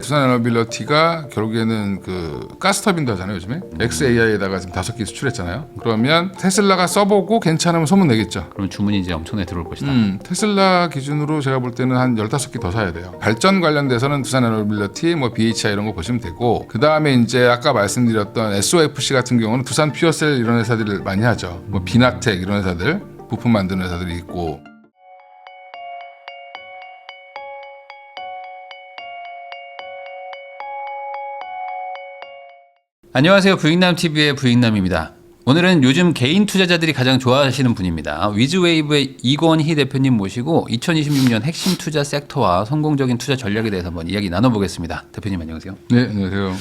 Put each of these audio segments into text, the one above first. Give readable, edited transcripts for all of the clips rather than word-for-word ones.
두산 에너빌리티가 결국에는 그 가스터빈도 하잖아요 요즘에. XAI에다가 지금 5개 수출했잖아요. 그러면 테슬라가 써보고 괜찮으면 소문 내겠죠. 그럼 주문이 이제 엄청나게 들어올 것이다. 테슬라 기준으로 제가 볼 때는 한 15개 더 사야 돼요. 발전 관련돼서는 두산 에너빌리티, 뭐 BHI 이런 거 보시면 되고, 그 다음에 이제 아까 말씀드렸던 SOFC 같은 경우는 두산 퓨어셀 이런 회사들을 많이 하죠. 뭐 비나텍 이런 회사들, 부품 만드는 회사들이 있고. 안녕하세요. 부익남TV의 부익남입니다. 오늘은 요즘 개인 투자자들이 가장 좋아하시는 분입니다. 위즈웨이브의 이건희 대표님 모시고 2026년 핵심 투자 섹터와 성공적인 투자 전략에 대해서 한번 이야기 나눠보겠습니다. 대표님 안녕하세요. 네, 안녕하세요.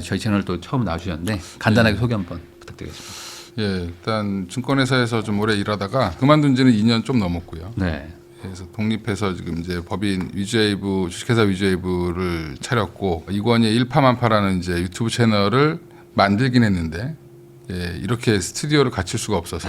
저희 채널 또 처음 나와주셨는데 간단하게 소개 한번 부탁드리겠습니다. 예, 일단 증권회사에서 좀 오래 일하다가 그만둔 지는 2년 좀 넘었고요. 네. 그래서 독립해서 지금 이제 법인 위즈웨이브, 주식회사 위즈웨이브를 차렸고, 이건희의 일파만파라는 이제 유튜브 채널을 만들긴 했는데, 예, 이렇게 스튜디오를 갖출 수가 없어서.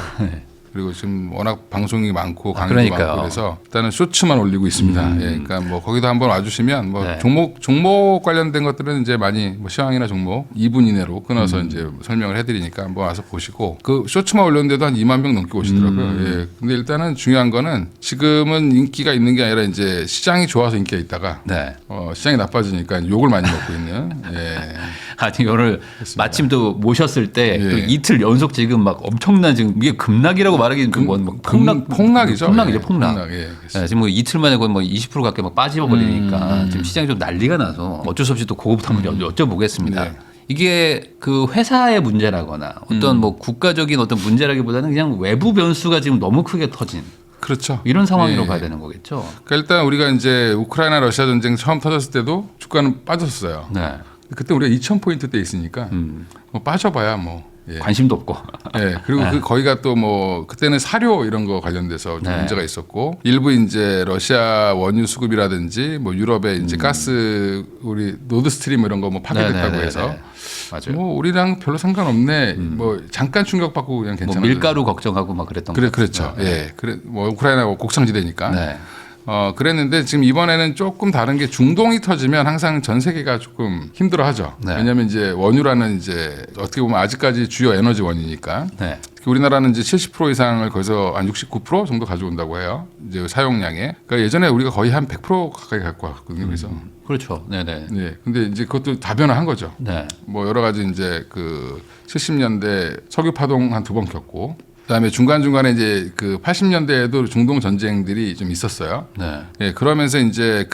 그리고 지금 워낙 방송이 많고 강의도 많고 그래서 일단은 쇼츠만 올리고 있습니다. 예, 그러니까 뭐 거기도 한번 와주시면 뭐 네. 종목 관련된 것들은 이제 많이 뭐 시황이나 종목 2분 이내로 끊어서 이제 설명을 해드리니까 한번 와서 보시고, 그 쇼츠만 올렸는데도 한 2만 명 넘게 오시더라고요. 예, 근데 일단은 중요한 거는 지금은 인기가 있는 게 아니라 이제 시장이 좋아서 인기가 있다가 네. 시장이 나빠지니까 욕을 많이 먹고 있는. 예. 아니 오늘 마침 또 모셨을 때 또 예. 이틀 연속 지금 막 엄청난 지금 이게 급락이라고 말하기는 폭락이죠. 폭락이죠, 예, 폭락. 예, 네, 지금 뭐 이틀 만에 거의 뭐 20% 가까이 막 빠져버리니까 지금 시장이 좀 난리가 나서 어쩔 수 없이 또 그거부터 한번 여쭤보겠습니다. 네. 이게 그 회사의 문제라거나 어떤 뭐 국가적인 어떤 문제라기보다는 그냥 외부 변수가 지금 너무 크게 터진 그렇죠. 이런 상황으로 예. 봐야 되는 거겠죠. 그러니까 일단 우리가 이제 우크라이나 러시아 전쟁 처음 터졌을 때도 주가는 빠졌어요. 네. 그때 우리가 2,000포인트대 있으니까 뭐 빠져봐야 뭐. 예. 관심도 없고. 예. 그리고 그 거기가 또 뭐 그때는 사료 이런 거 관련돼서 좀 네. 문제가 있었고, 일부 이제 러시아 원유 수급이라든지 뭐 유럽에 이제 가스 우리 노드스트림 이런 거 뭐 파괴됐다고 해서 맞아요. 뭐 우리랑 별로 상관없네. 뭐 잠깐 충격받고 그냥 뭐 괜찮아. 밀가루 걱정하고 막 그랬던 거. 그렇죠. 예. 그래 뭐 우크라이나가 곡창지대니까. 네. 그랬는데 지금 이번에는 조금 다른 게, 중동이 터지면 항상 전 세계가 조금 힘들어하죠. 네. 왜냐하면 이제 원유라는 이제 어떻게 보면 아직까지 주요 에너지원이니까. 네. 특히 우리나라는 이제 70% 이상을 거기서 한 69% 정도 가져온다고 해요. 이제 사용량에. 그러니까 예전에 우리가 거의 한 100% 가까이 갖고 왔거든요. 그래서. 그렇죠. 네네. 네. 근데 이제 그것도 다 변화한 거죠. 네. 뭐 여러 가지 이제 그 70년대 석유 파동 한 2번 겪고, 그다음에 중간중간에 이제 그 80년대에도 중동 전쟁들이 좀 있었어요. 네. 예, 그러면서 이제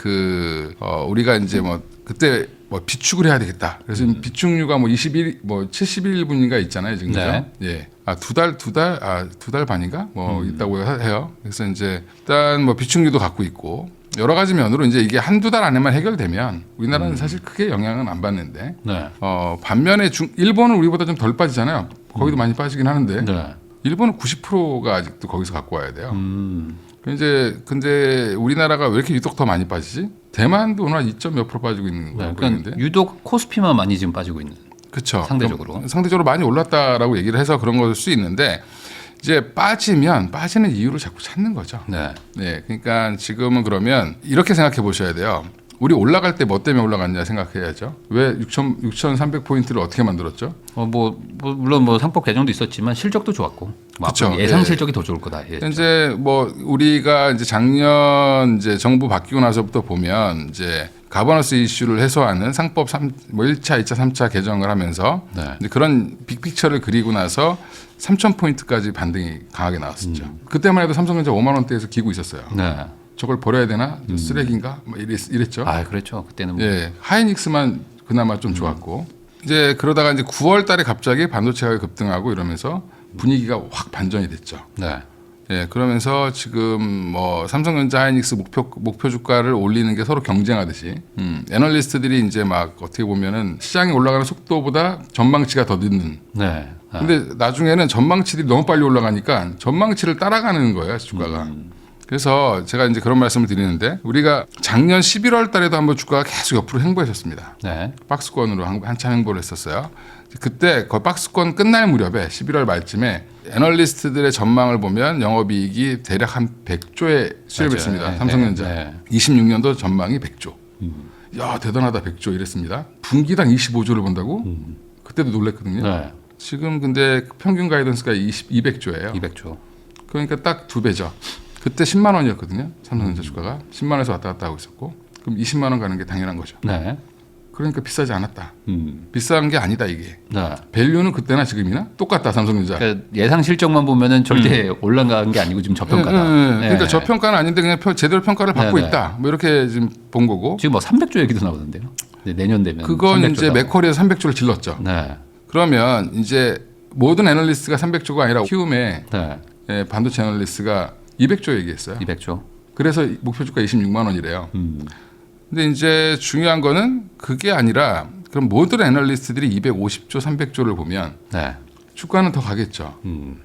우리가 이제 뭐 그때 뭐 비축을 해야 되겠다. 그래서 비축류가 뭐 71분인가 있잖아요, 지금. 네. 예. 두 달 반인가? 뭐 있다고 해요. 그래서 이제 일단 뭐 비축류도 갖고 있고, 여러 가지 면으로 이제 이게 한두 달 안에만 해결되면 우리나라는 사실 크게 영향은 안 받는데, 네. 반면에 일본은 우리보다 좀 덜 빠지잖아요. 거기도 많이 빠지긴 하는데. 네. 일본은 90%가 아직도 거기서 갖고 와야 돼요. 이제 근데 우리나라가 왜 이렇게 유독 더 많이 빠지지? 대만도 오늘 2몇 % 빠지고 있는 거예요. 네. 그러니까 유독 코스피만 많이 지금 빠지고 있는. 그렇죠. 상대적으로. 상대적으로 많이 올랐다라고 얘기를 해서 그런 걸 수 있는데, 이제 빠지는 이유를 자꾸 찾는 거죠. 네. 네, 그러니까 지금은 그러면 이렇게 생각해 보셔야 돼요. 우리 올라갈 때 뭐 때문에 올라갔냐 생각해야죠. 왜 6,300포인트를 어떻게 만들었죠? 물론 뭐 상법 개정도 있었지만 실적도 좋았고. 뭐 그쵸. 앞으로 예상 예. 실적이 더 좋을 거다. 예. 이제 뭐 우리가 이제 작년 이제 정부 바뀌고 나서부터 보면 이제 가버넌스 이슈를 해소하는 상법 1차, 2차, 3차 개정을 하면서 네. 이제 그런 빅픽처를 그리고 나서 3,000포인트까지 반등이 강하게 나왔었죠. 그때만 해도 삼성전자 5만 원대에서 기고 있었어요. 네. 저걸 버려야 되나? 쓰레기인가? 뭐 이랬죠. 아, 그렇죠. 그때는 뭐. 예, 하이닉스만 그나마 좀 좋았고, 이제 그러다가 이제 9월 달에 갑자기 반도체 가격이 급등하고 이러면서 분위기가 확 반전이 됐죠. 네. 예, 그러면서 지금 뭐 삼성전자, 하이닉스 목표 주가를 올리는 게 서로 경쟁하듯이, 애널리스트들이 이제 막 어떻게 보면은 시장이 올라가는 속도보다 전망치가 더 늦는. 네. 아. 근데 나중에는 전망치들이 너무 빨리 올라가니까 전망치를 따라가는 거예요, 주가가. 그래서 제가 이제 그런 말씀을 드리는데, 우리가 작년 11월 달에도 한번 주가가 계속 옆으로 횡보했었습니다. 네. 박스권으로 한참 횡보를 했었어요. 그때 거의 박스권 끝날 무렵에 11월 말쯤에 애널리스트들의 전망을 보면 영업이익이 대략 한 100조에 수렴했습니다. 네, 삼성전자. 네. 26년도 전망이 100조. 야 대단하다 100조 이랬습니다. 분기당 25조를 번다고? 그때도 놀랬거든요. 네. 지금 근데 평균 가이던스가 200조예요. 200조. 그러니까 딱 2배죠. 그때 10만 원이었거든요. 삼성전자 주가가 10만 원에서 왔다 갔다 하고 있었고 그럼 20만 원 가는 게 당연한 거죠. 네. 그러니까 비싸지 않았다. 비싼 게 아니다 이게. 네. 밸류는 그때나 지금이나 똑같다 삼성전자. 그러니까 예상 실적만 보면은 절대 올라간 게 아니고 지금 저평가다. 네. 그러니까 저평가는 아닌데 그냥 제대로 평가를 받고 네, 네. 있다. 뭐 이렇게 지금 본 거고. 지금 뭐 300조 얘기도 나오던데요. 네, 내년 되면 그건 300조 이제 나오고. 맥쿼리에서 300조를 질렀죠. 네. 그러면 이제 모든 애널리스트가 300조가 아니라 키움의 네. 반도체 애널리스트가 200조 얘기했어요. 200조. 그래서 목표 주가 26만 원이래요. 근데 이제 중요한 거는 그게 아니라 그럼 모든 애널리스트들이 250조, 300조를 보면 네. 주가는 더 가겠죠.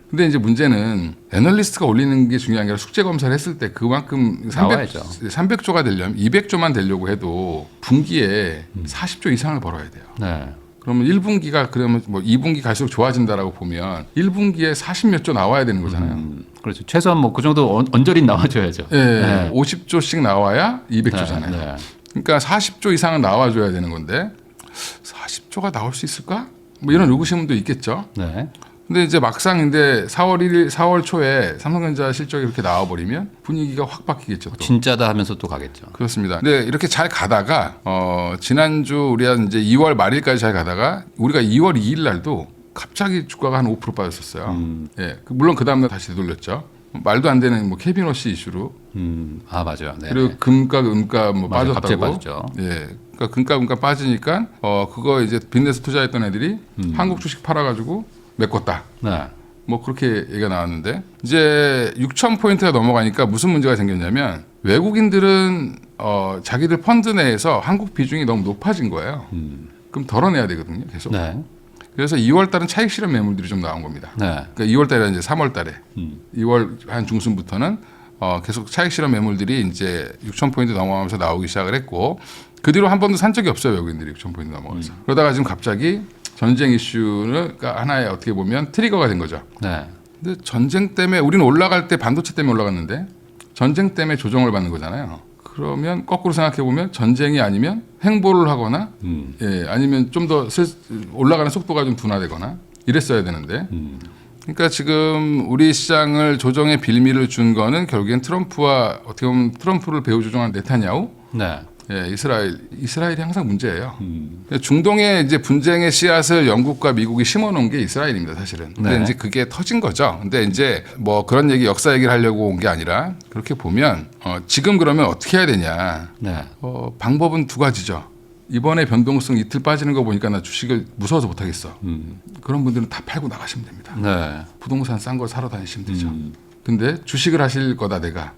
근데 이제 문제는 애널리스트가 올리는 게 중요한 게 아니라 숙제 검사를 했을 때 그만큼 나와야죠. 300조가 되려면 200조만 되려고 해도 분기에 40조 이상을 벌어야 돼요. 네. 그러면 1분기가 그러면 뭐 2분기 갈수록 좋아진다라고 보면 1분기에 40몇 조 나와야 되는 거잖아요. 그렇죠. 최소한 뭐 그 정도 언저리 나와줘야죠. 예, 네. 50조씩 나와야 200조잖아요. 네. 그러니까 40조 이상은 나와줘야 되는 건데 40조가 나올 수 있을까? 뭐 이런 의구심도 있겠죠. 네. 근데 이제 막상 근데 4월 1일, 4월 초에 삼성전자 실적이 이렇게 나와버리면 분위기가 확 바뀌겠죠. 또. 진짜다 하면서 또 가겠죠. 그렇습니다. 근데 이렇게 잘 가다가 지난주 우리가 이제 2월 말일까지 잘 가다가 우리가 2월 2일 날도 갑자기 주가가 한 5% 빠졌었어요. 예, 물론 그 다음날 다시 되돌렸죠. 말도 안 되는 뭐 캐비너시 이슈로. 아 맞아요. 네. 그리고 금가 은가 뭐 맞아요. 빠졌다고. 갑자기 빠졌죠. 예. 그러니까 금가 은가 빠지니까 그거 이제 빚내서 투자했던 애들이 한국 주식 팔아가지고 메꿨다. 네. 뭐 그렇게 얘기가 나왔는데 이제 6천 포인트가 넘어가니까 무슨 문제가 생겼냐면 외국인들은 자기들 펀드 내에서 한국 비중이 너무 높아진 거예요. 그럼 덜어내야 되거든요. 계속. 네. 그래서 2월 달은 차익 실현 매물들이 좀 나온 겁니다. 네. 그러니까 2월 달에 이제 3월 달에 2월 한 중순부터는 계속 차익 실현 매물들이 이제 6천 포인트 넘어가면서 나오기 시작을 했고 그 뒤로 한 번도 산 적이 없어요. 외국인들이 6천 포인트 넘어가서. 그러다가 지금 갑자기 전쟁 이슈는 그러니까 하나의 어떻게 보면 트리거가 된 거죠. 네. 근데 전쟁 때문에 우리는 올라갈 때 반도체 때문에 올라갔는데 전쟁 때문에 조정을 받는 거잖아요. 그러면 거꾸로 생각해 보면 전쟁이 아니면 횡보를 하거나 예, 아니면 좀 더 올라가는 속도가 좀 둔화되거나 이랬어야 되는데 그러니까 지금 우리 시장을 조정의 빌미를 준 거는 결국엔 트럼프와 어떻게 보면 트럼프를 배후 조종한 네타냐후 네. 예, 이스라엘이 항상 문제예요. 중동의 이제 분쟁의 씨앗을 영국과 미국이 심어놓은 게 이스라엘입니다, 사실은. 근데 네. 이제 그게 터진 거죠. 근데 이제 뭐 그런 얘기, 역사 얘기를 하려고 온 게 아니라 그렇게 보면 지금 그러면 어떻게 해야 되냐? 네. 방법은 두 가지죠. 이번에 변동성 이틀 빠지는 거 보니까 나 주식을 무서워서 못 하겠어. 그런 분들은 다 팔고 나가시면 됩니다. 네. 부동산 싼 거 사러 다니시면 되죠. 근데 주식을 하실 거다 내가.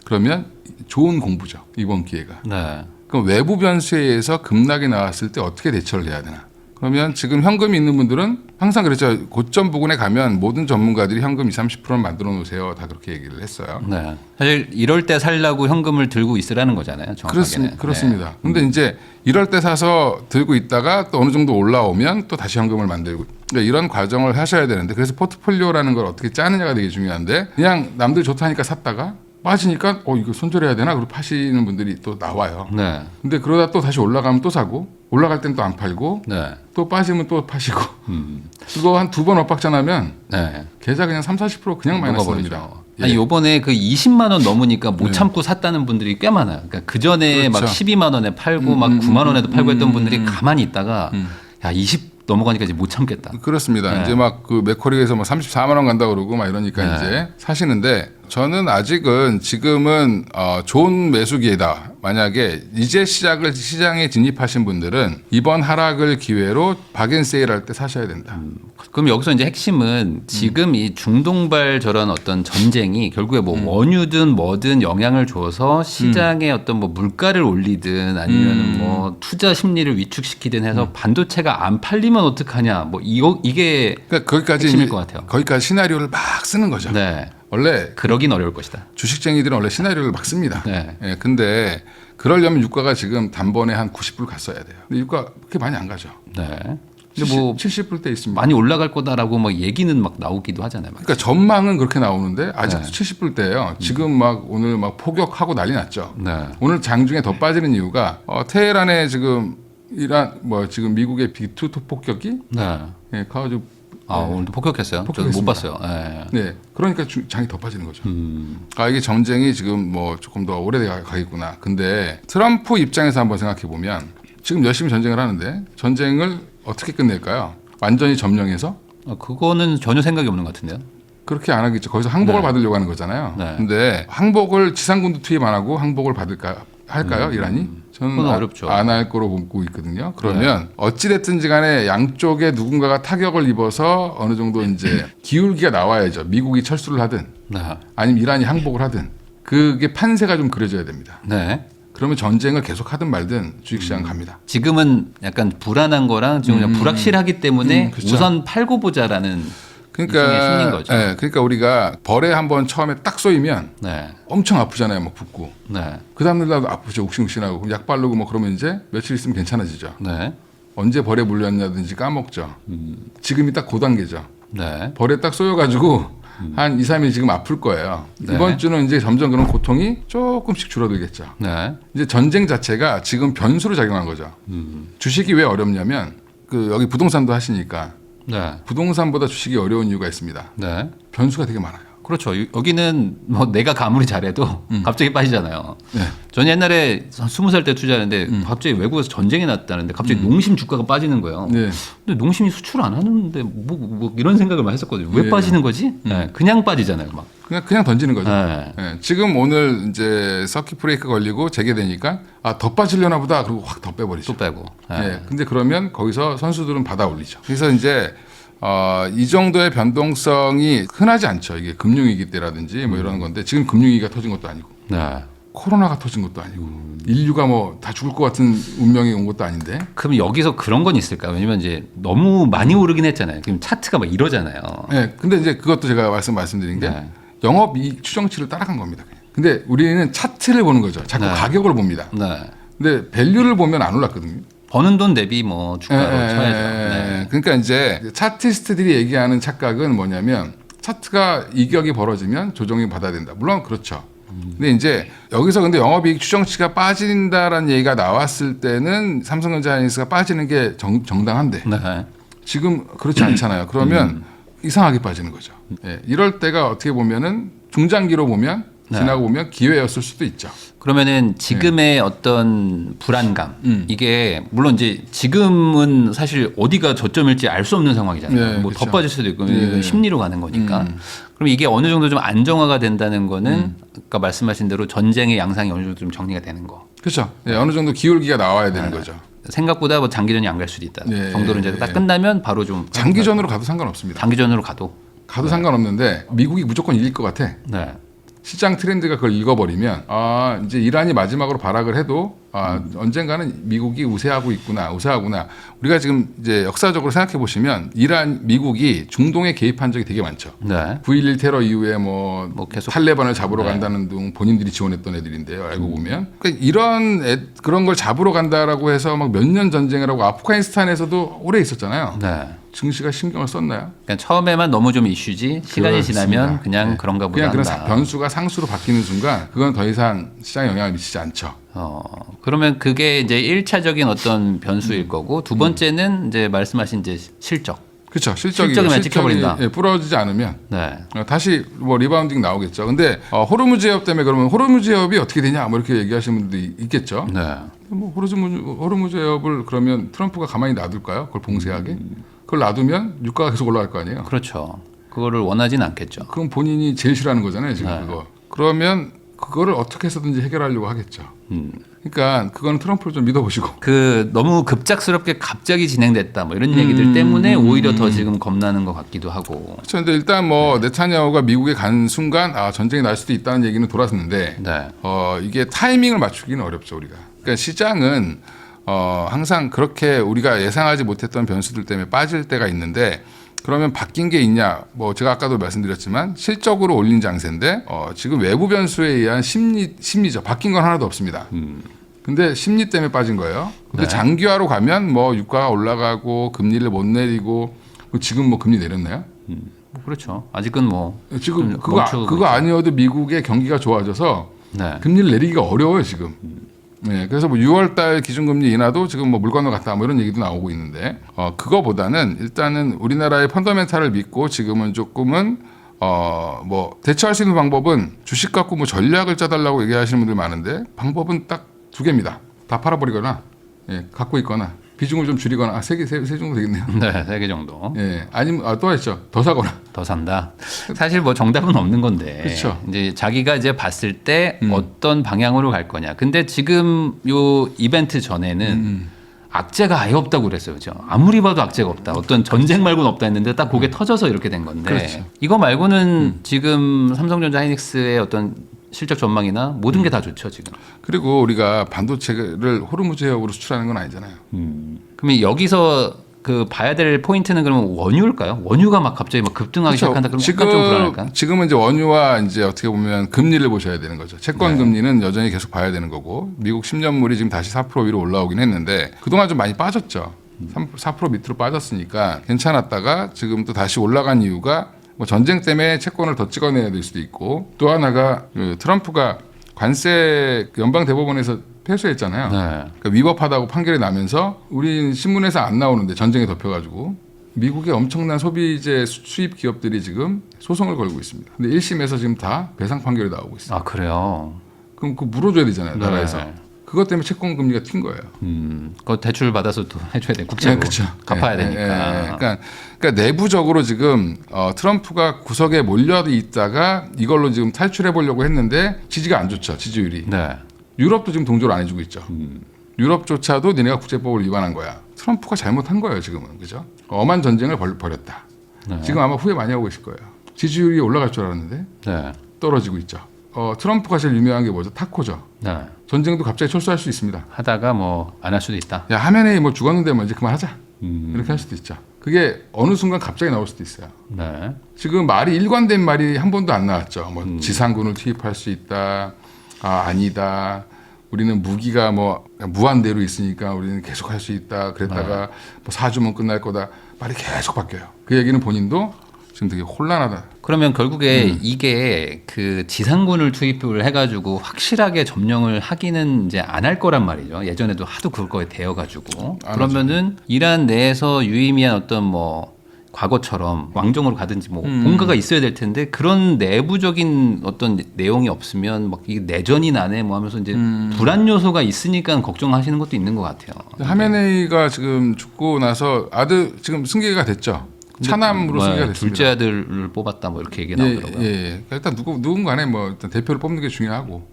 그러면 좋은 공부죠, 이번 기회가. 네. 그럼 외부 변수에 의해서 급락이 나왔을 때 어떻게 대처를 해야 되나? 그러면 지금 현금이 있는 분들은 항상 그랬죠. 고점 부근에 가면 모든 전문가들이 현금 20-30%는 만들어 놓으세요. 다 그렇게 얘기를 했어요. 네. 사실 이럴 때 살라고 현금을 들고 있으라는 거잖아요. 정확하게는. 그렇습니다. 근데 이제 이럴 때 사서 들고 있다가 또 어느 정도 올라오면 또 다시 현금을 만들고 그러니까 이런 과정을 하셔야 되는데 그래서 포트폴리오라는 걸 어떻게 짜느냐가 되게 중요한데 그냥 남들 좋다니까 샀다가 빠지니까 이거 손절해야 되나? 그리고 파시는 분들이 또 나와요. 네. 근데 그러다 또 다시 올라가면 또 사고 올라갈 땐 또 안 팔고 네. 또 빠지면 또 파시고 그거 한 두 번 엇박자 네. 계좌 그냥 30-40% 그냥 마이너스 납니다. 녹아버리죠. 아니 요번에 그 20만 원 넘으니까 못 참고 샀다는 분들이 꽤 많아요. 그러니까 그 전에 막 그렇죠. 12만 원에 팔고 막 9만 원에도 팔고 했던 분들이 가만히 있다가 야 20 넘어가니까 이제 못 참겠다. 그렇습니다. 네. 이제 막 그 맥커리에서 막 34만 원 간다 그러고 막 이러니까 네. 이제 사시는데 저는 아직은 지금은 좋은 매수기회다. 만약에 이제 시장에 진입하신 분들은 이번 하락을 기회로 박앤세일할 때 사셔야 된다. 그럼 여기서 이제 핵심은 지금 이 중동발 저런 어떤 전쟁이 결국에 뭐 원유든 뭐든 영향을 줘서 시장의 어떤 뭐 물가를 올리든 아니면 뭐 투자 심리를 위축시키든 해서 반도체가 안 팔리면 어떡하냐 뭐 이게 그러니까 거기까지 핵심일 것 같아요. 거기까지 시나리오를 막 쓰는 거죠. 네. 원래 그러긴 어려울 것이다. 주식쟁이들은 원래 시나리오를 막 씁니다. 네. 예, 근데 그러려면 유가가 지금 단번에 한 90불 갔어야 돼요. 근데 유가 그렇게 많이 안 가죠. 네. 근데 뭐 70불대 있습니다. 많이 올라갈 거다라고 막 얘기는 막 나오기도 하잖아요. 막. 그러니까 전망은 그렇게 나오는데 아직도 네. 70불대예요. 지금 막 오늘 막 폭격하고 난리 났죠. 네. 오늘 장중에 더 빠지는 이유가 테헤란에 지금 이란 뭐 지금 미국의 B2 폭격기 네. 예, 가가지고 오늘도 폭격했어요. 저도 못 폭격했습니다. 봤어요. 네. 네, 그러니까 장이 더 빠지는 거죠. 이게 전쟁이 지금 뭐 조금 더 오래 가겠구나. 근데 트럼프 입장에서 한번 생각해 보면 지금 열심히 전쟁을 하는데 전쟁을 어떻게 끝낼까요? 완전히 점령해서 그거는 전혀 생각이 없는 것 같은데요. 그렇게 안 하겠죠. 거기서 항복을 네. 받으려고 하는 거잖아요. 네. 근데 항복을 지상군도 투입 안 하고 항복을 할까요? 이란이? 저는 그건 어렵죠. 안 할 거로 보고 있거든요. 그러면 어찌됐든지 간에 양쪽에 누군가가 타격을 입어서 어느 정도 이제 기울기가 나와야죠. 미국이 철수를 하든 네. 아니면 이란이 항복을 하든 그게 판세가 좀 그려져야 됩니다. 네. 그러면 전쟁을 계속 하든 말든 주식시장 갑니다. 지금은 약간 불안한 거랑 지금 그냥 불확실하기 때문에 그렇죠. 우선 팔고 보자라는 일종의 심리인 거죠. 그러니까 우리가 벌에 한번 처음에 딱 쏘이면 네. 엄청 아프잖아요. 막 붓고. 네. 그 다음날도 아프죠. 욱신욱신하고. 그럼 약 바르고 뭐 그러면 이제 며칠 있으면 괜찮아지죠. 네. 언제 벌에 물렸냐든지 까먹죠. 지금이 딱 그 단계죠. 네. 벌에 딱 쏘여가지고 한 2, 3일 지금 아플 거예요. 네. 이번 주는 이제 점점 그런 고통이 조금씩 줄어들겠죠. 네. 이제 전쟁 자체가 지금 변수로 작용한 거죠. 주식이 왜 어렵냐면 여기 부동산도 하시니까 네. 부동산보다 주식이 어려운 이유가 있습니다. 네. 변수가 되게 많아요. 그렇죠. 여기는 뭐 내가 아무리 잘해도 갑자기 빠지잖아요. 네. 전 옛날에 20살 때 투자하는데 갑자기 외국에서 전쟁이 났다는데 갑자기 농심 주가가 빠지는 거예요. 네. 근데 농심이 수출 안 하는데 뭐 이런 생각을 많이 했었거든요. 왜 네. 빠지는 거지? 네. 그냥 빠지잖아요. 막. 그냥 던지는 거죠. 네. 예, 지금 오늘 이제 서킷 브레이크 걸리고 재개되니까 더 빠지려나 보다 그리고 확 더 빼버리죠. 또 빼고. 네. 예, 근데 그러면 거기서 선수들은 받아 올리죠. 그래서 이제 이 정도의 변동성이 흔하지 않죠. 이게 금융위기 때라든지 뭐 이런 건데 지금 금융위기가 터진 것도 아니고 네. 코로나가 터진 것도 아니고 인류가 뭐 다 죽을 것 같은 운명이 온 것도 아닌데 그럼 여기서 그런 건 있을까요? 왜냐면 이제 너무 많이 오르긴 했잖아요. 그럼 차트가 막 이러잖아요. 예, 근데 이제 그것도 제가 말씀드린 게 네. 영업이익 추정치를 따라간 겁니다. 근데 우리는 차트를 보는 거죠. 자꾸 네. 가격을 봅니다. 네. 근데 밸류를 보면 안 올랐거든요. 버는 돈 대비 뭐 주가로 쳐야죠. 네. 그러니까 이제 차티스트들이 얘기하는 착각은 뭐냐면 차트가 이격이 벌어지면 조정이 받아야 된다. 물론 그렇죠. 근데 이제 여기서 근데 영업이익 추정치가 빠진다라는 얘기가 나왔을 때는 삼성전자 하이닉스가 빠지는 게 정당한데 네. 지금 그렇지 않잖아요. 그러면 이상하게 빠지는 거죠. 예, 이럴 때가 어떻게 보면은 중장기로 보면 네. 지나고 보면 기회였을 수도 있죠. 그러면은 지금의 어떤 불안감 이게 물론 이제 지금은 사실 어디가 저점일지 알 수 없는 상황이잖아요. 네, 뭐 그렇죠. 더 빠질 수도 있고 네. 이건 심리로 가는 거니까. 그럼 이게 어느 정도 좀 안정화가 된다는 거는 아까 말씀하신 대로 전쟁의 양상이 어느 정도 좀 정리가 되는 거. 그렇죠. 예, 어느 정도 기울기가 나와야 되는 거죠. 생각보다 뭐 장기전이 안 갈 수도 있다. 네, 정도로 이제 딱 끝나면 바로 좀 장기전으로 가도 상관없습니다. 장기전으로 가도. 상관없는데 미국이 무조건 이길 것 같아. 네. 시장 트렌드가 그걸 읽어버리면 이제 이란이 마지막으로 발악을 해도 언젠가는 미국이 우세하구나. 우리가 지금 이제 역사적으로 생각해 보시면 미국이 중동에 개입한 적이 되게 많죠. 네. 9.11 테러 이후에 뭐 계속 탈레반을 잡으러 간다는 등 본인들이 지원했던 애들인데요. 알고 보면 그러니까 그런 걸 잡으러 간다라고 해서 막 몇 년 전쟁을 하고 아프가니스탄에서도 오래 있었잖아요. 네. 증시가 신경을 썼나요? 그냥 처음에만 너무 좀 이슈지 시간이 그렇습니다. 지나면 그냥 네. 그런가 보다 그냥 그런 한다. 변수가 상수로 바뀌는 순간 그건 더 이상 시장에 영향을 미치지 않죠. 그러면 그게 이제 1차적인 어떤 변수일 거고 두 번째는 이제 말씀하신 이제 실적. 그렇죠. 실적에만 찍혀버린다. 부러지지 않으면 네. 다시 뭐 리바운딩 나오겠죠. 근데 호르무즈 해협 때문에 그러면 호르무즈 해협이 어떻게 되냐 뭐 이렇게 얘기하시는 분들이 있겠죠. 네. 뭐 호르무즈 해협을 그러면 트럼프가 가만히 놔둘까요? 그걸 봉쇄하게? 그걸 놔두면 유가가 계속 올라갈 거 아니에요. 그렇죠. 그거를 원하진 않겠죠. 그건 본인이 제일 싫어하는 거잖아요. 지금 네. 그거. 그러면 그거를 어떻게 해서든지 해결하려고 하겠죠. 그러니까 그거는 트럼프를 좀 믿어보시고. 그 너무 급작스럽게 갑자기 진행됐다 뭐 이런 얘기들 때문에 오히려 더 지금 겁나는 것 같기도 하고. 그렇죠. 근데 일단 뭐 네타냐후가 미국에 간 순간 전쟁이 날 수도 있다는 얘기는 돌았는데 네. 이게 타이밍을 맞추기는 어렵죠 우리가. 그러니까 시장은 항상 그렇게 우리가 예상하지 못했던 변수들 때문에 빠질 때가 있는데 그러면 바뀐 게 있냐? 뭐 제가 아까도 말씀드렸지만 실적으로 올린 장세인데 지금 외부 변수에 의한 심리죠. 바뀐 건 하나도 없습니다. 근데 심리 때문에 빠진 거예요. 근데 네. 장기화로 가면 뭐 유가가 올라가고 금리를 못 내리고 지금 뭐 금리 내렸나요? 뭐 그렇죠. 아직은 뭐 지금 좀 그거 멈추고 있죠. 아니어도 미국의 경기가 좋아져서 네. 금리를 내리기가 어려워요 지금. 네, 그래서 뭐 6월달 기준금리 인하도 지금 뭐 물 건너갔다 뭐 이런 얘기도 나오고 있는데 그거보다는 일단은 우리나라의 펀더멘탈을 믿고 지금은 조금은 뭐 대처할 수 있는 방법은 주식 갖고 뭐 전략을 짜달라고 얘기하시는 분들 많은데 방법은 딱 두 개입니다. 다 팔아버리거나 갖고 있거나 비중을 좀 줄이거나 세 정도 되겠네요. 네, 3개 정도. 아니면 또 있죠. 더 사거나. 더 산다. 사실 뭐 정답은 없는 건데. 그렇죠. 이제 자기가 이제 봤을 때 어떤 방향으로 갈 거냐. 근데 지금 요 이벤트 전에는 악재가 아예 없다고 그랬어요. 그죠? 아무리 봐도 악재가 없다. 어떤 전쟁 말고는 없다 했는데 딱 그게 터져서 이렇게 된 건데. 그렇죠. 이거 말고는 지금 삼성전자 하이닉스의 어떤 실적 전망이나 모든 게 다 좋죠, 지금. 그리고 우리가 반도체를 호르무즈 해역으로 수출하는 건 아니잖아요. 그러면 여기서 그 봐야 될 포인트는 그러면 원유일까요? 원유가 막 갑자기 막 급등하기 시작한다 그러면 약간 좀 불안할까? 지금은 이제 원유와 이제 어떻게 보면 금리를 보셔야 되는 거죠. 채권 금리는 여전히 계속 봐야 되는 거고 미국 10년물이 지금 다시 4% 위로 올라오긴 했는데 그동안 좀 많이 빠졌죠. 4% 밑으로 빠졌으니까 괜찮았다가 지금 또 다시 올라간 이유가 뭐 전쟁 때문에 채권을 더 찍어내야 될 수도 있고 또 하나가 그 트럼프가 관세 연방 대법원에서 패소했잖아요. 네. 그러니까 위법하다고 판결이 나면서 우리 신문에서 안 나오는데 전쟁에 덮여가지고 미국의 엄청난 소비재 수입 기업들이 지금 소송을 걸고 있습니다. 근데 1심에서 지금 다 배상 판결이 나오고 있어요. 아, 그래요? 그럼 그거 물어줘야 되잖아요, 네. 나라에서. 그것 때문에 채권 금리가 튄 거예요. 그거 대출 받아서 또 해줘야 돼. 국채로 그렇죠. 갚아야 되니까. 그러니까 내부적으로 지금 트럼프가 구석에 몰려 있다가 이걸로 지금 탈출해 보려고 했는데 지지가 안 좋죠, 지지율이. 네. 유럽도 지금 동조를 안 해주고 있죠. 유럽조차도 니네가 국제법을 위반한 거야. 트럼프가 잘못한 거예요, 지금은. 그죠? 엄한 전쟁을 벌였다. 네. 지금 아마 후회 많이 하고 계실 거예요. 지지율이 올라갈 줄 알았는데 네. 떨어지고 있죠. 트럼프가 제일 유명한 게 뭐죠? 타코죠. 네. 전쟁도 갑자기 철수할 수 있습니다. 하다가 뭐 안 할 수도 있다. 야, 하메네이 뭐 죽었는데 뭐 이제 그만하자. 이렇게 할 수도 있죠. 그게 어느 순간 갑자기 나올 수도 있어요. 네. 지금 말이 일관된 말이 한 번도 안 나왔죠. 뭐 지상군을 투입할 수 있다. 아니다. 우리는 무기가 뭐 무한대로 있으니까 우리는 계속 할 수 있다. 그랬다가 뭐 4주면 끝날 거다. 말이 계속 바뀌어요. 그 얘기는 본인도 지금 되게 혼란하다. 그러면 결국에 이게 그 지상군을 투입을 해가지고 확실하게 점령을 하기는 이제 안 할 거란 말이죠. 예전에도 하도 그거에 대여가지고. 안 그러면은 이란 내에서 유의미한 어떤 뭐 과거처럼 왕정으로 가든지 뭐 뭔가가 있어야 될 텐데 그런 내부적인 어떤 내용이 없으면 막 이게 내전이 나네 뭐 하면서 이제 불안 요소가 있으니까 걱정하시는 것도 있는 것 같아요. 하메네이가 지금 죽고 나서 아들 지금 승계가 됐죠. 차남으로 승계가 됐습니다. 둘째 아들을 뽑았다 뭐 이렇게 얘기 나오더라고요. 예. 일단 누군가네 뭐 일단 대표를 뽑는 게 중요하고,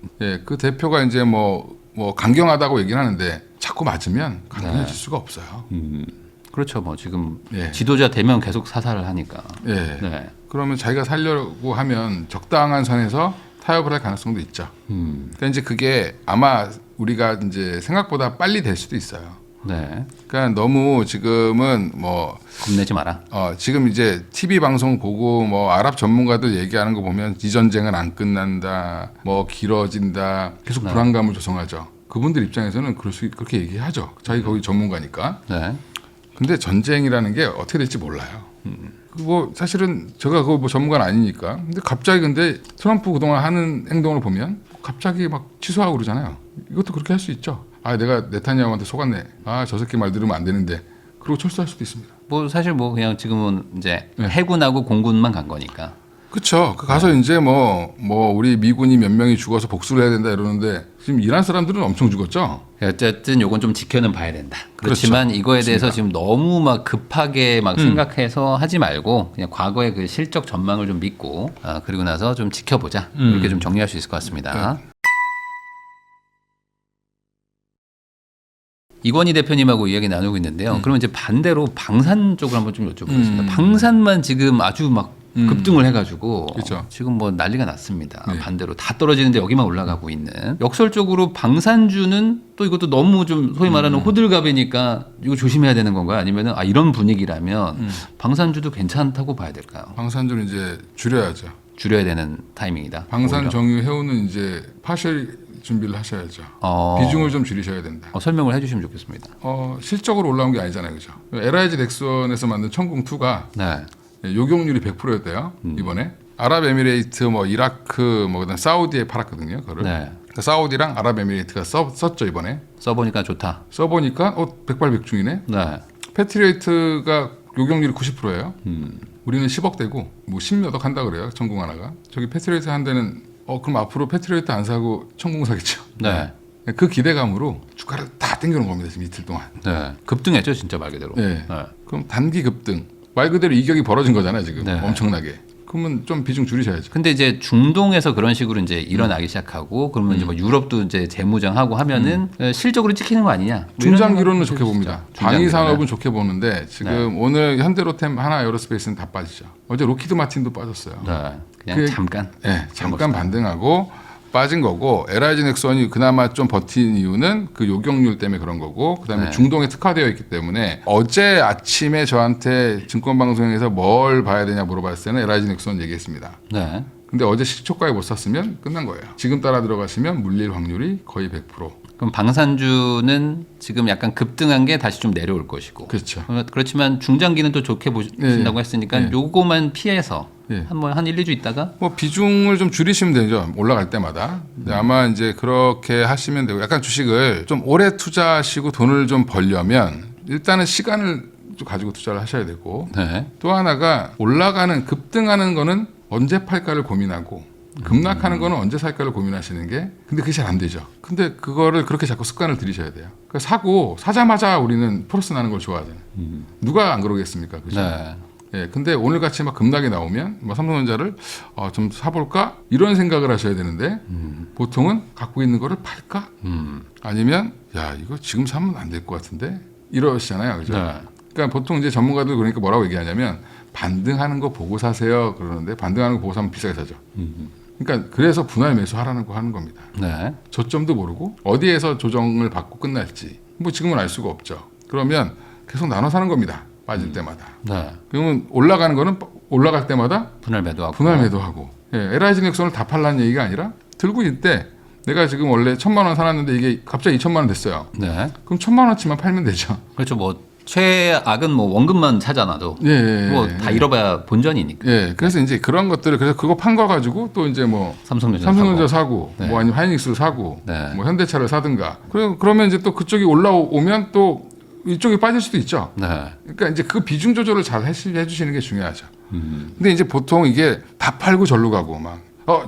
그 대표가 이제 뭐 강경하다고 얘기는 하는데 자꾸 맞으면 강경해질 수가 없어요. 그렇죠. 뭐 지금 예. 지도자 되면 계속 사살을 하니까. 예. 네. 그러면 자기가 살려고 하면 적당한 선에서 타협을 할 가능성도 있죠. 그러니까 이제 그게 아마 우리가 이제 생각보다 빨리 될 수도 있어요. 네. 그러니까 너무 지금은 뭐 겁내지 마라. 지금 이제 TV 방송 보고 뭐 아랍 전문가들 얘기하는 거 보면 이 전쟁은 안 끝난다, 뭐 길어진다, 계속 불안감을 조성하죠. 그분들 입장에서는 그렇게 얘기하죠. 자기 거기 전문가니까. 네. 근데 전쟁이라는 게 어떻게 될지 몰라요. 뭐 사실은 제가 그거 뭐 전문가는 아니니까. 근데 갑자기 근데 트럼프 그동안 하는 행동을 보면 갑자기 막 취소하고 그러잖아요. 이것도 그렇게 할 수 있죠. 아, 내가 네타냐후한테 속았네. 아, 저 새끼 말 들으면 안 되는데. 그리고 철수할 수도 있습니다. 뭐 사실 뭐 그냥 지금은 이제 네. 해군하고 공군만 간 거니까. 그렇죠. 가서 이제 뭐 우리 미군이 몇 명이 죽어서 복수를 해야 된다 이러는데 지금 이란 사람들은 엄청 죽었죠. 어쨌든 요건 좀 지켜는 봐야 된다. 그렇지만 그렇죠. 이거에 대해서 맞습니다. 지금 너무 막 급하게 막 생각해서 하지 말고 그냥 과거의 그 실적 전망을 좀 믿고 그리고 나서 좀 지켜보자. 이렇게 좀 정리할 수 있을 것 같습니다. 이건희 대표님하고 이야기 나누고 있는데요. 그러면 이제 반대로 방산 쪽을 한번 좀 여쭤보겠습니다. 방산만 지금 아주 막 급등을 해가지고 그렇죠. 지금 뭐 난리가 났습니다. 네. 반대로 다 떨어지는데 여기만 올라가고 있는. 역설적으로 방산주는 또 이것도 너무 좀 소위 말하는 호들갑이니까 이거 조심해야 되는 건가요? 아니면은 이런 분위기라면 방산주도 괜찮다고 봐야 될까요? 방산주는 이제 줄여야죠. 줄여야 되는 타이밍이다. 방산 오히려. 정유 해운은 이제 파셜 준비를 하셔야죠. 어, 비중을 좀 줄이셔야 된다. 설명을 해주시면 좋겠습니다. 실적으로 올라온 게 아니잖아요, 그죠? LIG 넥슨에서 만든 천궁2가 네. 요격률이 100%였대요 이번에. 아랍에미레이트, 뭐 이라크, 뭐 그다음 사우디에 팔았거든요, 그거를. 네. 그러니까 사우디랑 아랍에미레이트가 썼죠 이번에. 써보니까 좋다. 써보니까 백발백중이네. 네. 패트리어트가 요격률이 90%예요. 우리는 10억대고 뭐 10몇억 한다 그래요, 천궁 하나가. 저기 패트리어트 한 대는 그럼 앞으로 패트리어트 안 사고 천궁 사겠죠. 네. 그 기대감으로 주가를 다 땡겨놓은 겁니다 지금 이틀 동안. 네. 급등했죠, 진짜 말 그대로. 네. 네. 그럼 단기 급등. 말 그대로 이격이 벌어진 거잖아요 지금. 네. 엄청나게. 그러면 좀 비중 줄이셔야죠. 근데 이제 중동에서 그런 식으로 이제 일어나기 시작하고 그러면 이제 뭐 유럽도 이제 재무장하고 하면은 실적으로 찍히는 거 아니냐? 뭐 이런 중장기로는 생각이 좋게 봅니다. 들죠. 방위 중장기로는. 산업은 좋게 보는데 지금 오늘 현대로템, 하나 에어로스페이스는 다 빠지죠. 어제 로키드 마틴도 빠졌어요. 네. 그냥 그- 잠깐. 네, 잠깐 반등하고 빠진 거고 LIG 넥슨이 그나마 좀 버틴 이유는 그 요격률 때문에 그런 거고 그다음에 네. 중동에 특화되어 있기 때문에 어제 아침에 저한테 증권방송에서 뭘 봐야 되냐 물어봤을 때는 LIG 넥슨 얘기했습니다. 네. 근데 어제 시초가에 못 샀으면 끝난 거예요. 지금 따라 들어가시면 물릴 확률이 거의 100%. 그럼 방산주는 지금 약간 급등한 게 다시 좀 내려올 것이고. 그렇죠. 그렇지만 중장기는 또 좋게 보신다고 했으니까 네. 요거만 피해서 네. 한 1, 2주 있다가 뭐 비중을 좀 줄이시면 되죠. 올라갈 때마다. 근데 아마 이제 그렇게 하시면 되고 약간 주식을 좀 오래 투자하시고 돈을 좀 벌려면 일단은 시간을 좀 가지고 투자를 하셔야 되고 네. 또 하나가 올라가는 급등하는 거는 언제 팔까를 고민하고 급락하는 거는 언제 살까를 고민하시는 게 근데 그게 잘 안 되죠. 근데 그거를 그렇게 자꾸 습관을 들이셔야 돼요. 그러니까 사자마자 우리는 플러스 나는 걸 좋아하잖아요. 누가 안 그러겠습니까? 그죠? 네. 예, 근데 오늘 같이 막 급락이 나오면 뭐 삼성전자를 좀 사볼까 이런 생각을 하셔야 되는데 보통은 갖고 있는 거를 팔까 아니면 야 이거 지금 사면 안 될 것 같은데 이러시잖아요, 그죠? 네. 그러니까 보통 이제 전문가들 그러니까 뭐라고 얘기하냐면 반등하는 거 보고 사세요 그러는데 반등하는 거 보고 사면 비싸게 사죠. 그러니까 그래서 분할 매수하라는 거 하는 겁니다. 네. 저점도 모르고 어디에서 조정을 받고 끝날지 뭐 지금은 알 수가 없죠. 그러면 계속 나눠 사는 겁니다. 빠질 때마다. 네. 그러면 올라가는 거는 올라갈 때마다 분할 매도하고. 분할 매도하고. 예, LIG 넥슨을 다 팔라는 얘기가 아니라 들고 있을 때 내가 지금 원래 1,000만 원 사놨는데 이게 갑자기 2,000만 원 됐어요. 네. 그럼 1,000만 원치만 팔면 되죠. 그렇죠. 뭐 최악은 뭐 원금만 찾아놔도 예, 뭐 다 잃어봐야 본전이니까. 예, 그래서 이제 그런 것들을 그래서 그거 판 거 가지고 또 이제 뭐 삼성전자 사고, 네. 뭐 아니면 하이닉스를 사고, 네. 뭐 현대차를 사든가. 그러면 이제 또 그쪽이 올라오면 또 이쪽이 빠질 수도 있죠. 네. 그러니까 이제 그 비중 조절을 잘 해주시는 게 중요하죠. 근데 이제 보통 이게 다 팔고 절로 가고 막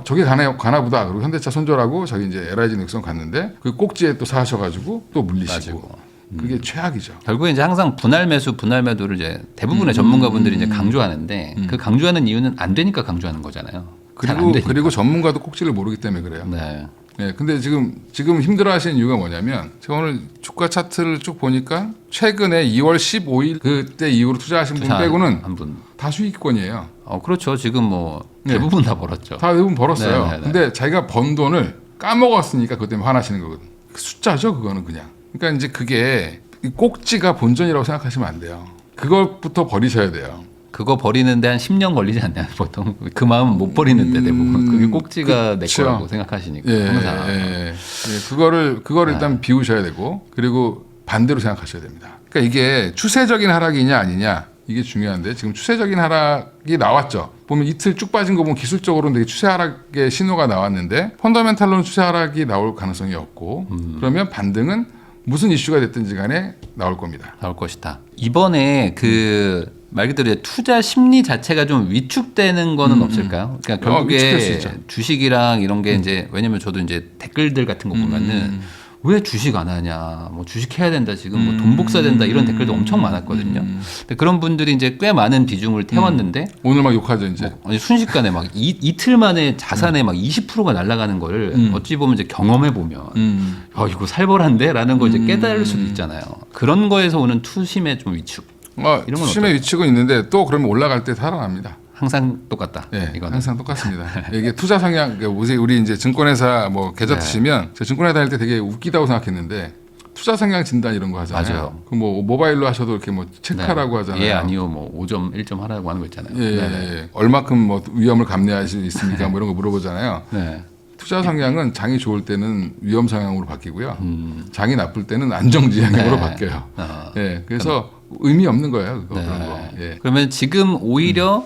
저기 가나 보다. 그리고 현대차 손절하고 저기 이제 LIG 넥슨 갔는데 그 꼭지에 또 사셔가지고 또 물리시고. 빠지고. 그게 최악이죠. 결국에 이제 항상 분할 매도를 이제 대부분의 전문가분들이 이제 강조하는데 그 강조하는 이유는 안 되니까 강조하는 거잖아요. 잘 안 되니까. 그리고 전문가도 꼭지를 모르기 때문에 그래요. 네. 네, 근데 지금 힘들어하시는 이유가 뭐냐면 제가 오늘 주가 차트를 쭉 보니까 최근에 2월 15일 그때 이후로 투자하신 분 빼고는 한 분. 다 수익권이에요. 그렇죠. 지금 뭐 대부분 다 벌었죠. 다 대부분 벌었어요. 네, 네, 네. 근데 자기가 번 돈을 까먹었으니까 그것 때문에 화나시는 거거든. 그 숫자죠, 그거는 그냥. 그러니까 이제 그게 이 꼭지가 본전이라고 생각하시면 안 돼요. 그것부터 버리셔야 돼요. 그거 버리는데 한 10년 걸리지 않나요? 보통 그 마음 못 버리는데 대부분 그게 꼭지가 내 그쵸. 거라고 생각하시니까 예, 항상. 예. 그거를 일단 비우셔야 되고 그리고 반대로 생각하셔야 됩니다. 그러니까 이게 추세적인 하락이냐 아니냐 이게 중요한데 지금 추세적인 하락이 나왔죠. 보면 이틀 쭉 빠진 거 보면 기술적으로는 되게 추세 하락의 신호가 나왔는데 펀더멘탈로는 추세 하락이 나올 가능성이 없고 그러면 반등은 무슨 이슈가 됐든지 간에 나올 겁니다. 나올 것이다. 이번에 그 말 그대로 투자 심리 자체가 좀 위축되는 거는 없을까요? 그러니까 위축될 수 결국에 있죠. 주식이랑 이런 게 이제 왜냐면 저도 이제 댓글들 같은 거 보면은 왜 주식 안 하냐, 뭐 주식 해야 된다, 지금 뭐 돈 복사 된다 이런 댓글도 엄청 많았거든요. 근데 그런 분들이 이제 꽤 많은 비중을 태웠는데 오늘 막 욕하죠 이제. 아니, 순식간에 막 이틀 만에 자산의 막 20%가 날아가는 거를 어찌 보면 이제 경험해 보면 이거 살벌한데라는 걸 이제 깨달을 수도 있잖아요. 그런 거에서 오는 투심의 좀 위축. 이런 건 수심의 위축은 있는데 또 그러면 올라갈 때 살아납니다. 항상 똑같다. 네, 이거는. 항상 똑같습니다. 이게 투자 성향, 우리 이제 증권회사 뭐 계좌 네. 드시면 제가 증권회사 다닐 때 되게 웃기다고 생각했는데 투자 성향 진단 이런 거 하잖아요. 맞아요. 그 뭐 모바일로 하셔도 이렇게 뭐 체크하라고 하잖아요. 예, 아니요, 뭐 5점, 1점 하라고 하는 거 있잖아요. 예, 네네. 예. 얼마큼 뭐 위험을 감내할 수 있습니까? 뭐 이런 거 물어보잖아요. 네. 투자 성향은 장이 좋을 때는 위험 성향으로 바뀌고요. 장이 나쁠 때는 안정지 성향으로 네. 바뀌어요. 예, 그래서 의미 없는 거예요. 그거, 네. 그런 거. 예. 그러면 지금 오히려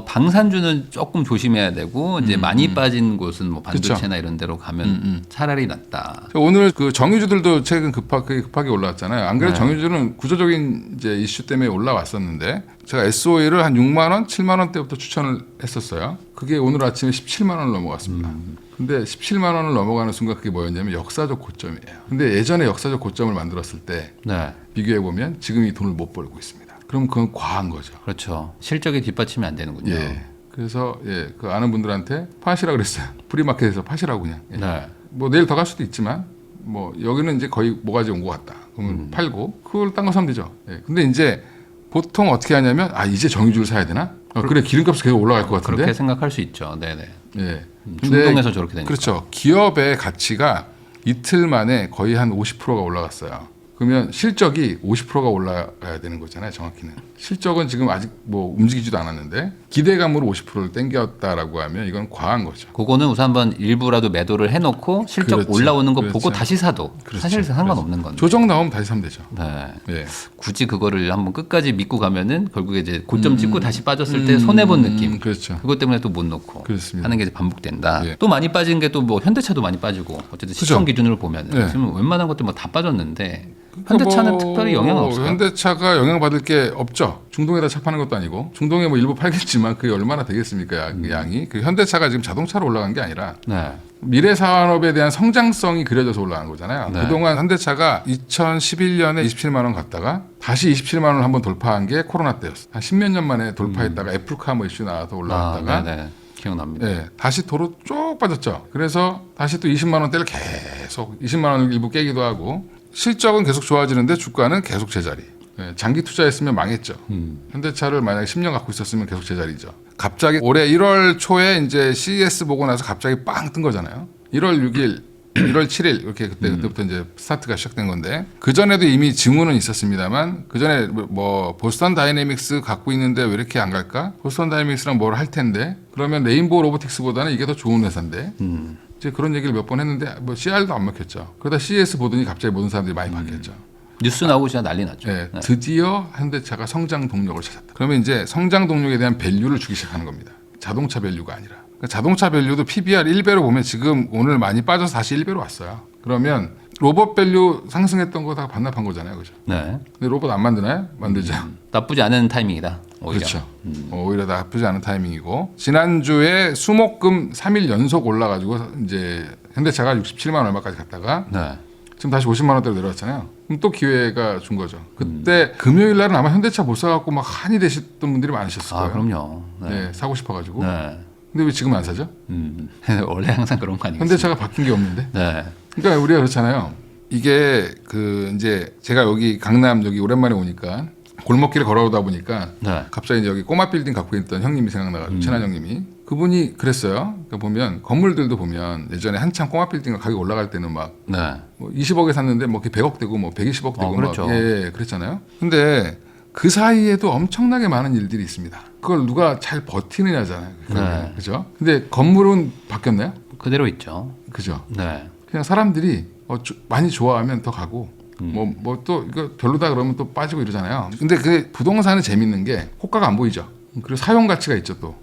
방산주는 조금 조심해야 되고 이제 많이 빠진 곳은 뭐 반도체나 이런 데로 가면 차라리 낫다. 오늘 그 정유주들도 최근 급하게 올라왔잖아요. 안 그래도 네. 정유주는 구조적인 이제 이슈 때문에 올라왔었는데 제가 SOE를 한 6만 원, 7만 원대부터 추천을 했었어요. 그게 오늘 아침에 17만 원을 넘어갔습니다. 근데 17만 원을 넘어가는 순간 그게 뭐였냐면 역사적 고점이에요. 근데 예전에 역사적 고점을 만들었을 때 네. 비교해 보면 지금 이 돈을 못 벌고 있습니다. 그럼 그건 과한 거죠. 그렇죠. 실적이 뒷받침이 안 되는군요. 예. 그래서 예, 그 아는 분들한테 파시라 그랬어요. 프리마켓에서 파시라고 그냥. 예. 네. 뭐 내일 더 갈 수도 있지만 뭐 여기는 이제 거의 모가지 온 것 같다. 그러면 팔고 그걸 딴 거 사면 되죠. 예. 근데 이제 보통 어떻게 하냐면 아 이제 정유주를 사야 되나? 그래 기름값이 계속 올라갈 것 같은데. 그렇게 생각할 수 있죠. 네네. 예. 중동에서 저렇게 되니까. 그렇죠. 기업의 가치가 이틀 만에 거의 한 50%가 올라갔어요. 그러면 실적이 50%가 올라가야 되는 거잖아요. 정확히는. 실적은 지금 아직 뭐 움직이지도 않았는데 기대감으로 50%를 땡겼다라고 하면 이건 과한 거죠. 그거는 우선 한번 일부라도 매도를 해놓고 실적 그렇죠. 올라오는 거 그렇죠. 보고 다시 사도 그렇죠. 사실 상관없는 건데. 조정 나오면 다시 사면 되죠. 네. 예. 굳이 그거를 한번 끝까지 믿고 가면은 결국에 이제 고점 찍고 다시 빠졌을 때 손해 본 느낌. 그렇죠. 그것 때문에 또 못 놓고 그렇습니다. 하는 게 이제 반복된다. 예. 또 많이 빠진 게 또 뭐 현대차도 많이 빠지고 어쨌든 시총 그죠. 기준으로 보면 예. 지금 웬만한 것들 뭐 다 빠졌는데 현대차는 뭐 특별히 영향은 없을까요? 현대차가 영향 받을 게 없죠. 중동에다 차 파는 것도 아니고 중동에 뭐 일부 팔겠지만 그게 얼마나 되겠습니까? 그 양이. 그 현대차가 지금 자동차로 올라간 게 아니라 네. 미래 산업에 대한 성장성이 그려져서 올라간 거잖아요. 네. 그동안 현대차가 2011년에 27만 원 갔다가 다시 27만 원을 한번 돌파한 게 코로나 때였어요. 한 10몇 년 만에 돌파했다가 애플카 뭐 이슈 나와서 올라갔다가 네네. 기억납니다. 예, 다시 도로 쭉 빠졌죠. 그래서 다시 또 20만 원대를 계속 20만 원을 일부 깨기도 하고 실적은 계속 좋아지는데 주가는 계속 제자리. 예, 장기 투자했으면 망했죠. 현대차를 만약에 10년 갖고 있었으면 계속 제자리죠. 갑자기 올해 1월 초에 이제 CES 보고 나서 갑자기 빵 뜬 거잖아요. 1월 6일, 1월 7일 이렇게 그때부터 이제 스타트가 시작된 건데 그 전에도 이미 징후는 있었습니다만 그 전에 뭐 보스턴 다이내믹스 갖고 있는데 왜 이렇게 안 갈까? 보스턴 다이내믹스랑 뭘 할 텐데 그러면 레인보우 로보틱스보다는 이게 더 좋은 회사인데 이제 그런 얘기를 몇 번 했는데 뭐 CR도 안 먹혔죠. 그러다 CES 보더니 갑자기 모든 사람들이 많이 바뀌었죠. 뉴스 나오고 진짜 난리 났죠. 네, 드디어 현대차가 성장 동력을 찾았다. 그러면 이제 성장 동력에 대한 밸류를 주기 시작하는 겁니다. 자동차 밸류가 아니라. 그러니까 자동차 밸류도 PBR 1배로 보면 지금 오늘 많이 빠져서 다시 1배로 왔어요. 그러면 로봇 밸류 상승했던 거 다 반납한 거잖아요. 그죠? 네. 근데 로봇 안 만드나요? 만들죠. 나쁘지 않은 타이밍이다. 오히려. 그렇죠. 오히려 나쁘지 않은 타이밍이고 지난주에 수목금 3일 연속 올라가지고 이제 현대차가 67만 얼마까지 갔다가 네. 지금 다시 50만 원대로 내려왔잖아요. 그럼 또 기회가 준 거죠. 그때 금요일 날은 아마 현대차 못 사갖고 막 한이 되셨던 분들이 많으셨을 거예요. 아 그럼요. 네. 네, 사고 싶어가지고. 네. 근데 왜 지금 안 사죠? 원래 항상 그런 거 아니겠어요? 현대차가 바뀐 게 없는데. 네. 그러니까 우리가 그렇잖아요. 이게 그 이제 제가 여기 강남 여기 오랜만에 오니까 골목길을 걸어오다 보니까 네. 갑자기 이제 여기 꼬마 빌딩 갖고 있던 형님이 생각나가지고 친한 형님이 그분이 그랬어요. 그러니까 보면 건물들도 보면 예전에 한참 꼬마 빌딩 가격이 올라갈 때는 막 네. 뭐 20억에 샀는데 뭐 100억 되고 뭐 120억 되고 그렇죠. 막 예, 그랬잖아요. 근데 그 사이에도 엄청나게 많은 일들이 있습니다. 그걸 누가 잘 버티느냐잖아요. 네. 그죠? 근데 건물은 바뀌었나요? 그대로 있죠. 그죠? 네. 그냥 사람들이 많이 좋아하면 더 가고 뭐 또 이거 별로다 그러면 또 빠지고 이러잖아요. 근데 그 부동산은 재밌는 게 호가가 안 보이죠. 그리고 사용 가치가 있죠 또.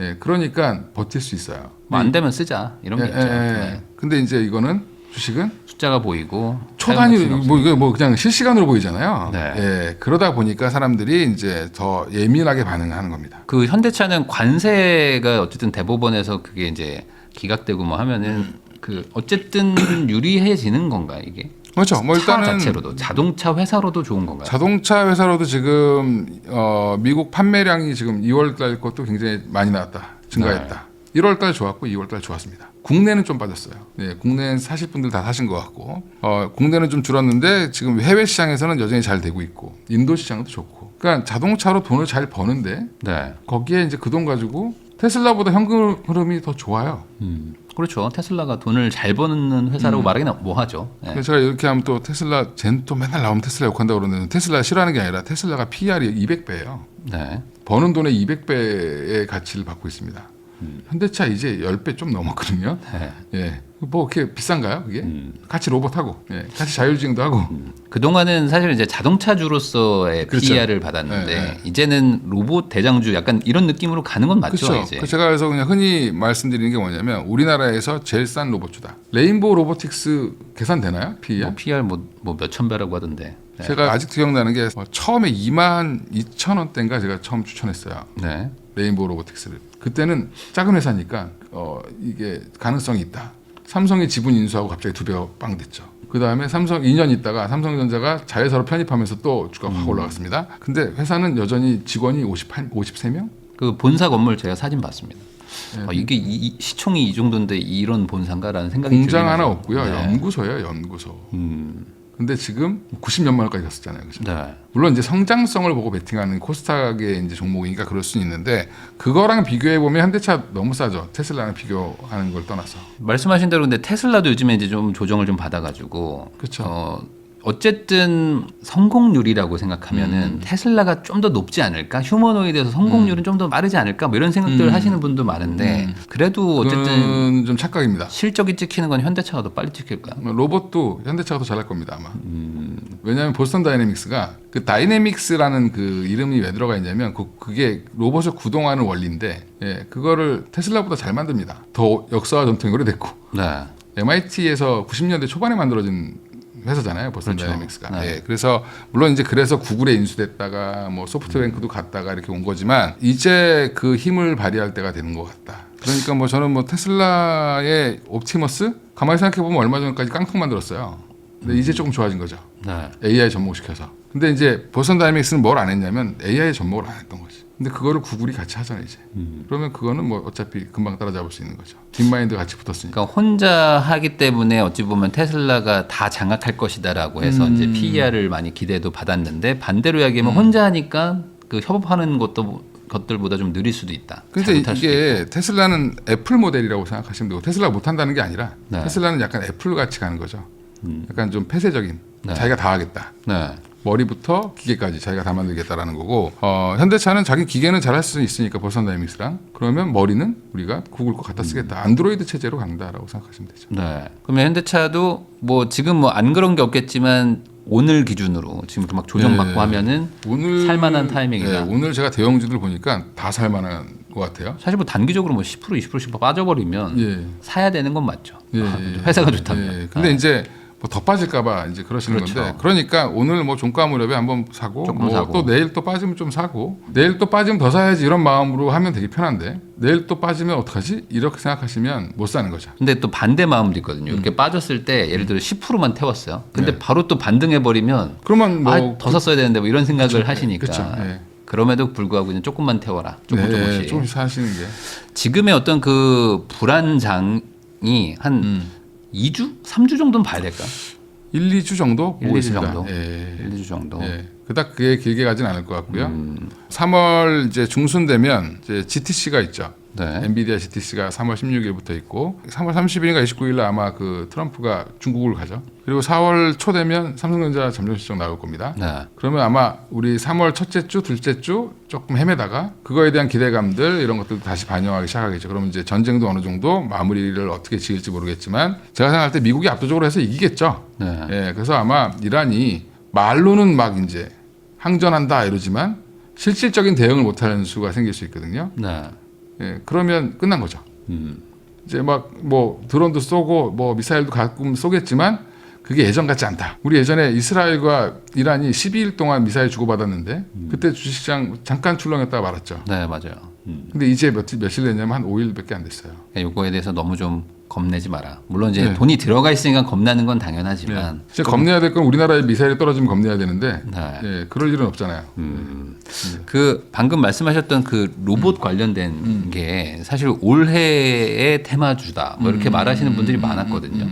예, 그러니까 버틸 수 있어요. 뭐 안 되면 쓰자 이런 게 예, 있죠. 예, 네. 근데 이제 이거는 주식은 숫자가 보이고 초 사용 단위 가치는 뭐 이거 뭐 그냥 실시간으로 보이잖아요. 네. 예, 그러다 보니까 사람들이 이제 더 예민하게 반응하는 겁니다. 그 현대차는 관세가 어쨌든 대법원에서 그게 이제 기각되고 뭐 하면은 그 어쨌든 유리해지는 건가 이게? 그렇죠. 뭐 차 일단은 자체로도 자동차 회사로도 좋은 건가요? 자동차 회사로도 지금 미국 판매량이 지금 2월달 것도 굉장히 많이 나왔다, 증가했다. 1월달 좋았고 2월달 좋았습니다. 국내는 좀 빠졌어요. 네, 국내는 사실 분들 다 사신 것 같고 국내는 좀 줄었는데 지금 해외 시장에서는 여전히 잘 되고 있고 인도 시장도 좋고. 그러니까 자동차로 돈을 잘 버는데 네. 거기에 이제 그 돈 가지고 테슬라보다 현금 흐름이 더 좋아요. 그렇죠. 테슬라가 돈을 잘 버는 회사라고 말하기는 뭐하죠. 네. 그래서 제가 이렇게 하면 또 테슬라 쟤는 또 맨날 나오면 테슬라 욕한다고 그러는데 테슬라 싫어하는 게 아니라 테슬라가 PR이 200배예요. 네. 버는 돈의 200배의 가치를 받고 있습니다. 현대차 이제 10배 좀 넘었거든요. 네. 예. 뭐 이렇게 비싼가요? 그게? 같이 로봇하고, 예. 같이 자율주행도 하고. 그동안은 사실 이제 자동차주로서의 그렇죠. PER을 받았는데 네, 네. 이제는 로봇 대장주 약간 이런 느낌으로 가는 건 맞죠, 그렇죠. 이제. 그 제가 그래서 그냥 흔히 말씀드리는 게 뭐냐면 우리나라에서 제일 싼 로봇주다. 레인보우 로보틱스 계산되나요? PER? 뭐 PER 뭐 몇천 배라고 하던데. 네. 제가 아직도 기억나는 게 처음에 22,000원대인가 제가 처음 추천했어요. 네. 레인보우 로보틱스를. 그때는 작은 회사니까 이게 가능성이 있다. 삼성이 지분 인수하고 갑자기 2배가 빵 됐죠. 그 다음에 삼성 2년 있다가 삼성전자가 자회사로 편입하면서 또 주가가 확 올라갔습니다. 근데 회사는 여전히 직원이 53명? 그 본사 건물 제가 사진 봤습니다. 네. 이게 시총이 이 정도인데 이런 본사인가라는 생각이 공장 들면서. 하나 없고요. 네. 연구소예요, 연구소. 근데 지금 90몇만 원까지 갔었잖아요. 그죠? 네. 물론 이제 성장성을 보고 베팅하는 코스닥의 이제 종목이니까 그럴 수는 있는데 그거랑 비교해 보면 현대차 너무 싸죠. 테슬라랑 비교하는 걸 떠나서. 말씀하신 대로 근데 테슬라도 요즘에 이제 좀 조정을 좀 받아가지고 그렇죠. 어쨌든 성공률이라고 생각하면은 테슬라가 좀 더 높지 않을까? 휴머노이드에서 성공률은 좀 더 빠르지 않을까? 뭐 이런 생각들을 하시는 분도 많은데 그래도 어쨌든 그건 좀 착각입니다. 실적이 찍히는 건 현대차가 더 빨리 찍힐까? 로봇도 현대차가 더 잘할 겁니다 아마. 왜냐하면 보스턴 다이내믹스가 그 다이내믹스라는 그 이름이 왜 들어가 있냐면 그게 로봇을 구동하는 원리인데 예, 그거를 테슬라보다 잘 만듭니다. 더 역사와 전통이 오래됐고 네. MIT에서 90년대 초반에 만들어진 회사잖아요, 보스턴 그렇죠. 다이내믹스가. 네. 예, 그래서 물론 이제 그래서 구글에 인수됐다가 뭐 소프트뱅크도 갔다가 이렇게 온 거지만 이제 그 힘을 발휘할 때가 되는 것 같다. 그러니까 뭐 저는 뭐 테슬라의 옵티머스 가만히 생각해 보면 얼마 전까지 깡통 만들었어요. 근데 이제 조금 좋아진 거죠. 네. AI 접목시켜서. 근데 이제 보스턴 다이내믹스는 뭘 안 했냐면 AI 접목을 안 했던 거지. 근데 그거를 구글이 같이 하잖아요 이제. 그러면 그거는 뭐 어차피 금방 따라잡을 수 있는 거죠. 딥마인드 같이 붙었으니까. 그러니까 혼자 하기 때문에 어찌 보면 테슬라가 다 장악할 것이다라고 해서 이제 PER을 많이 기대도 받았는데 반대로 이야기하면 혼자 하니까 그 협업하는 것들보다 좀 느릴 수도 있다. 근데 잘못할 수도 있고. 이게 테슬라는 애플 모델이라고 생각하시면 되고 테슬라가 못한다는 게 아니라 네. 테슬라는 약간 애플 같이 가는 거죠. 약간 좀 폐쇄적인 네. 자기가 다 하겠다. 네. 머리부터 기계까지 자기가 다 만들겠다라는 거고 현대차는 자기 기계는 잘할 수 있으니까 보스턴 다이내믹스랑 그러면 머리는 우리가 구글 거 갖다 쓰겠다. 안드로이드 체제로 간다라고 생각하시면 되죠. 네. 그러면 현대차도 뭐 지금 뭐 안 그런 게 없겠지만 오늘 기준으로 지금 막 조정받고 네. 하면은 오늘 살만한 타이밍이다. 네, 오늘 제가 대형주들 보니까 다 살만한 것 같아요. 사실 뭐 단기적으로 뭐 10% 20%씩 빠져버리면 예. 사야 되는 건 맞죠. 예, 회사가 좋다면. 예. 근데 이제 뭐 더 빠질까봐 이제 그러시는 그렇죠. 건데 그러니까 오늘 뭐 종가 무렵에 한번 사고 조금 뭐 사고. 또 내일 또 빠지면 좀 사고 내일 또 빠지면 더 사야지 이런 마음으로 하면 되게 편한데 내일 또 빠지면 어떡하지 이렇게 생각하시면 못 사는 거죠. 근데 또 반대 마음도 있거든요. 이렇게 빠졌을 때 예를 들어 10%만 태웠어요. 근데 바로 또 반등해 버리면 그러면 뭐 더 샀어야 되는데 뭐 이런 생각을 하시니까. 그렇죠. 예. 그럼에도 불구하고 그냥 조금만 태워라. 조금씩. 조금씩 사시는 게 지금의 어떤 그 불안장이 한 2주, 3주 정도는 봐야 될까? 1, 2주 정도 1, 보고 2주 있습니다. 정도. 예. 1, 2주 정도. 예. 그닥 그게 길게 가진 않을 것 같고요. 3월 이제 중순 되면 이제 GTC가 있죠. 네. 엔비디아 GTC가 3월 16일부터 있고 3월 30일인가 29일 아마 그 트럼프가 중국을 가죠. 그리고 4월 초 되면 삼성전자 잠정 실적 나올 겁니다. 네. 그러면 아마 우리 3월 첫째 주, 둘째 주 조금 헤매다가 그거에 대한 기대감들 이런 것들도 다시 반영하기 시작하겠죠. 그러면 이제 전쟁도 어느 정도 마무리를 어떻게 지을지 모르겠지만 제가 생각할 때 미국이 압도적으로 해서 이기겠죠. 네. 예, 그래서 아마 이란이 말로는 막 이제 항전한다 이러지만 실질적인 대응을 못하는 수가 생길 수 있거든요. 네. 예, 그러면 끝난 거죠. 이제 막 뭐 드론도 쏘고 뭐 미사일도 가끔 쏘겠지만 그게 예전 같지 않다. 우리 예전에 이스라엘과 이란이 12일 동안 미사일 주고받았는데 그때 주식시장 잠깐 출렁였다가 말았죠. 네, 맞아요. 근데 이제 며칠 됐냐면 한 5일밖에 안 됐어요. 요거에 대해서 너무 좀 겁내지 마라. 물론 이제 네. 돈이 들어가 있으니까 겁나는 건 당연하지만 진짜 겁내야 될 건 우리나라에 미사일이 떨어지면 겁내야 되는데 네. 예, 그럴 일은 없잖아요. 그 방금 말씀하셨던 그 로봇 관련된 게 사실 올해의 테마주다. 뭐 이렇게 말하시는 분들이 많았거든요.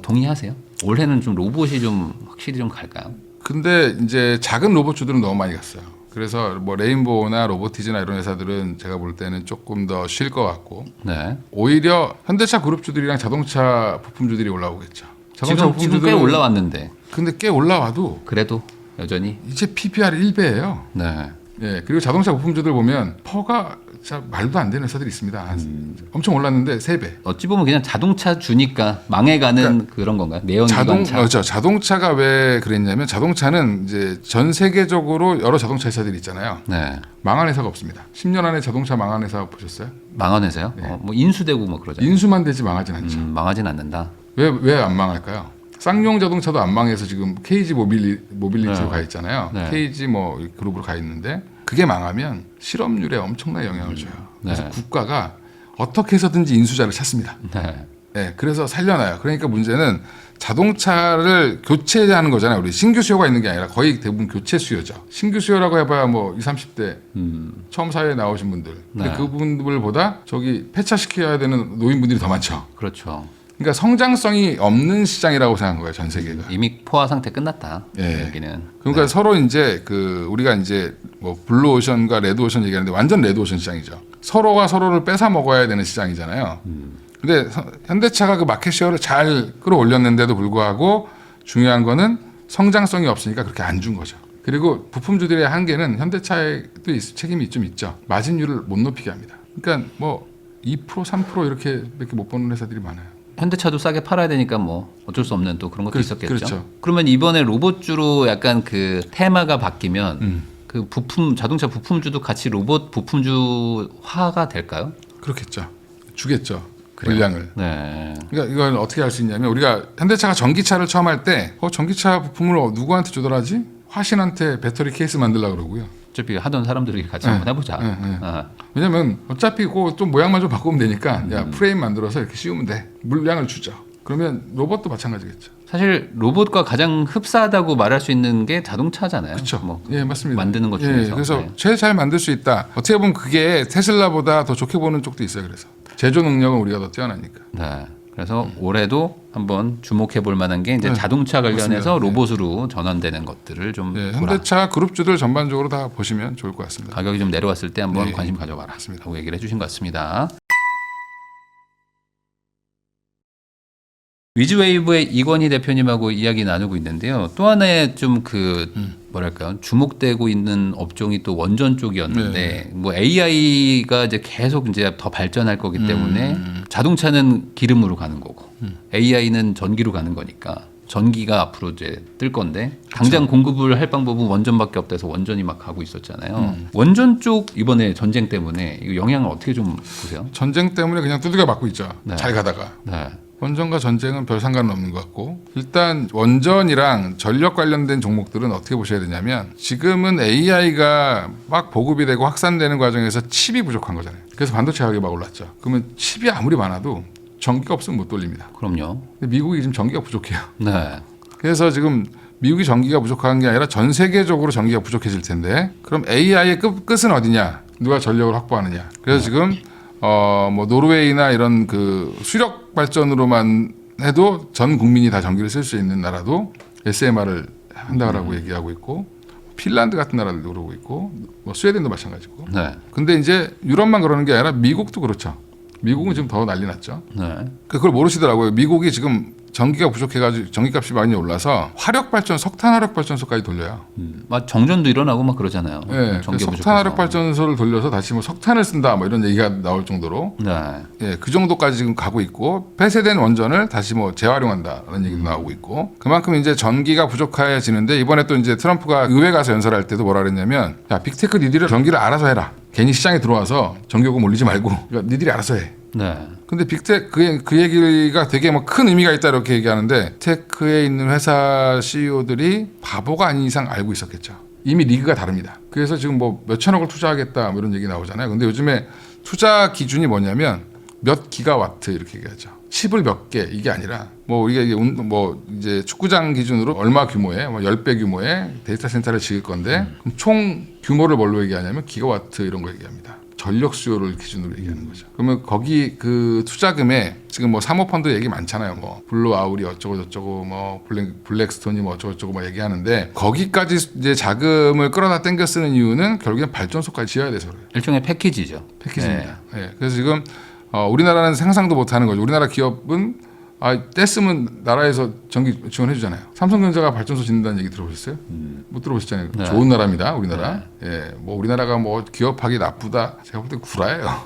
동의하세요? 올해는 좀 로봇이 좀 확실히 좀 갈까요? 근데 이제 작은 로봇주들은 너무 많이 갔어요. 그래서 뭐 레인보우나 로보티즈나 이런 회사들은 제가 볼 때는 조금 더 쉴 것 같고 네. 오히려 현대차 그룹주들이랑 자동차 부품주들이 올라오겠죠. 지금 꽤 올라왔는데 근데 꽤 올라와도 그래도 여전히 이제 PBR이 1배예요. 네. 예, 그리고 자동차 부품주들 보면 퍼가 진짜 말도 안 되는 회사들이 있습니다. 엄청 올랐는데 3배. 어찌 보면 그냥 자동차 주니까 망해가는 그런 건가요? 내연기관차. 그렇죠. 자동차가 왜 그랬냐면 자동차는 이제 전 세계적으로 여러 자동차 회사들이 있잖아요. 네. 망한 회사가 없습니다. 10년 안에 자동차 망한 회사 보셨어요? 망한 회사요? 뭐 인수되고 뭐 그러잖아요. 인수만 되지 망하진 않죠. 망하진 않는다. 왜 안 망할까요? 쌍용 자동차도 안 망해서 지금 KG 모빌리티로 가 있잖아요. 네. KG 뭐 그룹으로 가 있는데 그게 망하면 실업률에 엄청난 영향을 줘요. 그래서 네. 국가가 어떻게 해서든지 인수자를 찾습니다. 네. 네, 그래서 살려놔요. 그러니까 문제는 자동차를 교체하는 거잖아요. 우리 신규 수요가 있는 게 아니라 거의 대부분 교체 수요죠. 신규 수요라고 해봐야 뭐 20, 30대 처음 사회에 나오신 분들. 근데 네. 그분들보다 저기 폐차시켜야 되는 노인분들이 더 많죠. 그렇죠. 그러니까 성장성이 없는 시장이라고 생각한 거예요, 전 세계가. 이미 포화 상태 끝났다. 예. 여기는. 그러니까 서로 이제 우리가 이제 뭐 블루오션과 레드오션 얘기하는데 완전 레드오션 시장이죠. 서로가 서로를 뺏어 먹어야 되는 시장이잖아요. 근데 현대차가 그 마켓 쉐어를 잘 끌어올렸는데도 불구하고 중요한 거는 성장성이 없으니까 그렇게 안 준 거죠. 그리고 부품주들의 한계는 현대차에도 책임이 좀 있죠. 마진율을 못 높이게 합니다. 그러니까 뭐 2%, 3% 이렇게밖에 못 버는 회사들이 많아요. 현대차도 싸게 팔아야 되니까 뭐 어쩔 수 없는 또 그런 것도 있었겠죠. 그렇죠. 그러면 이번에 로봇주로 약간 그 테마가 바뀌면 그 자동차 부품주도 같이 로봇 부품주화가 될까요? 그렇겠죠. 주겠죠. 그래요? 물량을. 네. 그러니까 이걸 어떻게 할 수 있냐면 우리가 현대차가 전기차를 처음 할 때 전기차 부품을 누구한테 주더라지? 화신한테 배터리 케이스 만들려고 그러고요. 어차피 하던 사람들이 같이 한번 해보자. 아. 왜냐면 어차피 좀 모양만 좀 바꾸면 되니까 야 프레임 만들어서 이렇게 씌우면 돼. 물량을 주죠. 그러면 로봇도 마찬가지겠죠. 사실 로봇과 가장 흡사하다고 말할 수 있는 게 자동차잖아요. 그렇죠. 뭐 예, 맞습니다. 만드는 것 중에서. 그래서 네. 제일 잘 만들 수 있다. 어떻게 보면 그게 테슬라보다 더 좋게 보는 쪽도 있어요. 그래서 제조 능력은 우리가 더 뛰어나니까. 네. 그래서 올해도 한번 주목해 볼 만한 게 이제 네, 자동차 관련해서 맞습니다. 로봇으로 전환되는 것들을 좀 예, 보라. 현대차 그룹주들 전반적으로 다 보시면 좋을 것 같습니다. 가격이 좀 내려왔을 때 한번 네, 관심 가져봐라. 맞습니다. 라고 얘기를 해주신 것 같습니다. 위즈웨이브의 이건희 대표님하고 이야기 나누고 있는데요. 또 하나의 좀 뭐랄까요, 주목되고 있는 업종이 또 원전 쪽이었는데, 뭐 AI가 이제 계속 이제 더 발전할 거기 때문에 자동차는 기름으로 가는 거고, AI는 전기로 가는 거니까 전기가 앞으로 이제 뜰 건데, 당장 공급을 할 방법은 원전밖에 없다해서 원전이 막 가고 있었잖아요. 원전 쪽 이번에 전쟁 때문에 이거 영향을 어떻게 좀 보세요? 전쟁 때문에 그냥 두들겨 맞고 있죠. 네. 잘 가다가. 네. 원전과 전쟁은 별 상관은 없는 것 같고 일단 원전이랑 전력 관련된 종목들은 어떻게 보셔야 되냐면 지금은 AI가 막 보급이 되고 확산되는 과정에서 칩이 부족한 거잖아요. 그래서 반도체 가격이 막 올랐죠. 그러면 칩이 아무리 많아도 전기가 없으면 못 돌립니다. 그럼요. 근데 미국이 지금 전기가 부족해요. 네. 그래서 지금 미국이 전기가 부족한 게 아니라 전 세계적으로 전기가 부족해질 텐데 그럼 AI의 끝은 어디냐? 누가 전력을 확보하느냐? 그래서 지금 뭐 노르웨이나 이런 그 수력 발전으로만 해도 전 국민이 다 전기를 쓸 수 있는 나라도 SMR을 한다라고 얘기하고 있고 핀란드 같은 나라들도 그러고 있고 뭐 스웨덴도 마찬가지고. 네. 근데 이제 유럽만 그러는 게 아니라 미국도 그렇죠. 미국은 지금 더 난리 났죠. 네. 그걸 모르시더라고요. 미국이 지금 전기가 부족해가지고 전기값이 많이 올라서 석탄 화력 발전소까지 돌려요. 막 정전도 일어나고 막 그러잖아요. 예, 전기 석탄 부족해서. 화력 발전소를 돌려서 다시 뭐 석탄을 쓴다 뭐 이런 얘기가 나올 정도로 네. 예, 그 정도까지 지금 가고 있고 폐쇄된 원전을 다시 뭐 재활용한다라는 얘기도 나오고 있고 그만큼 이제 전기가 부족해지는데 이번에 또 이제 트럼프가 의회 가서 연설할 때도 뭐라 그랬냐면 야 빅테크 니들이 전기를 알아서 해라. 괜히 시장에 들어와서 전기요금 올리지 말고 그러니까 니들이 알아서 해. 네. 근데 빅테크 그 얘기가 되게 뭐 큰 의미가 있다 이렇게 얘기하는데 테크에 있는 회사 CEO들이 바보가 아닌 이상 알고 있었겠죠. 이미 리그가 다릅니다. 그래서 지금 뭐 몇천억을 투자하겠다 뭐 이런 얘기 나오잖아요. 근데 요즘에 투자 기준이 뭐냐면 몇 기가와트 이렇게 얘기하죠. 칩을 몇 개 이게 아니라 뭐 우리가 이제 축구장 기준으로 얼마 규모의 뭐 10배 규모의 데이터 센터를 지을 건데 그럼 총 규모를 뭘로 얘기하냐면 기가와트 이런 거 얘기합니다. 전력 수요를 기준으로 얘기하는 거죠. 그러면 거기 그 투자금에 지금 뭐 사모펀드 얘기 많잖아요. 뭐 블루 아울이 어쩌고 저쩌고 뭐 블랙스톤이 뭐 어쩌고 저쩌고 뭐 얘기하는데 거기까지 이제 자금을 끌어다 땡겨 쓰는 이유는 결국엔 발전소까지 지어야 돼서 그래요. 일종의 패키지죠. 패키지입니다. 네. 그래서 지금 우리나라는 상상도 못하는 거죠. 우리나라 기업은 뗐으면 나라에서 전기 지원해 주잖아요. 삼성전자가 발전소 짓는다는 얘기 들어보셨어요? 못 들어보셨잖아요. 네. 좋은 나라입니다, 우리나라. 예, 뭐 우리나라가 뭐 기업하기 나쁘다. 제가 볼 때 구라예요.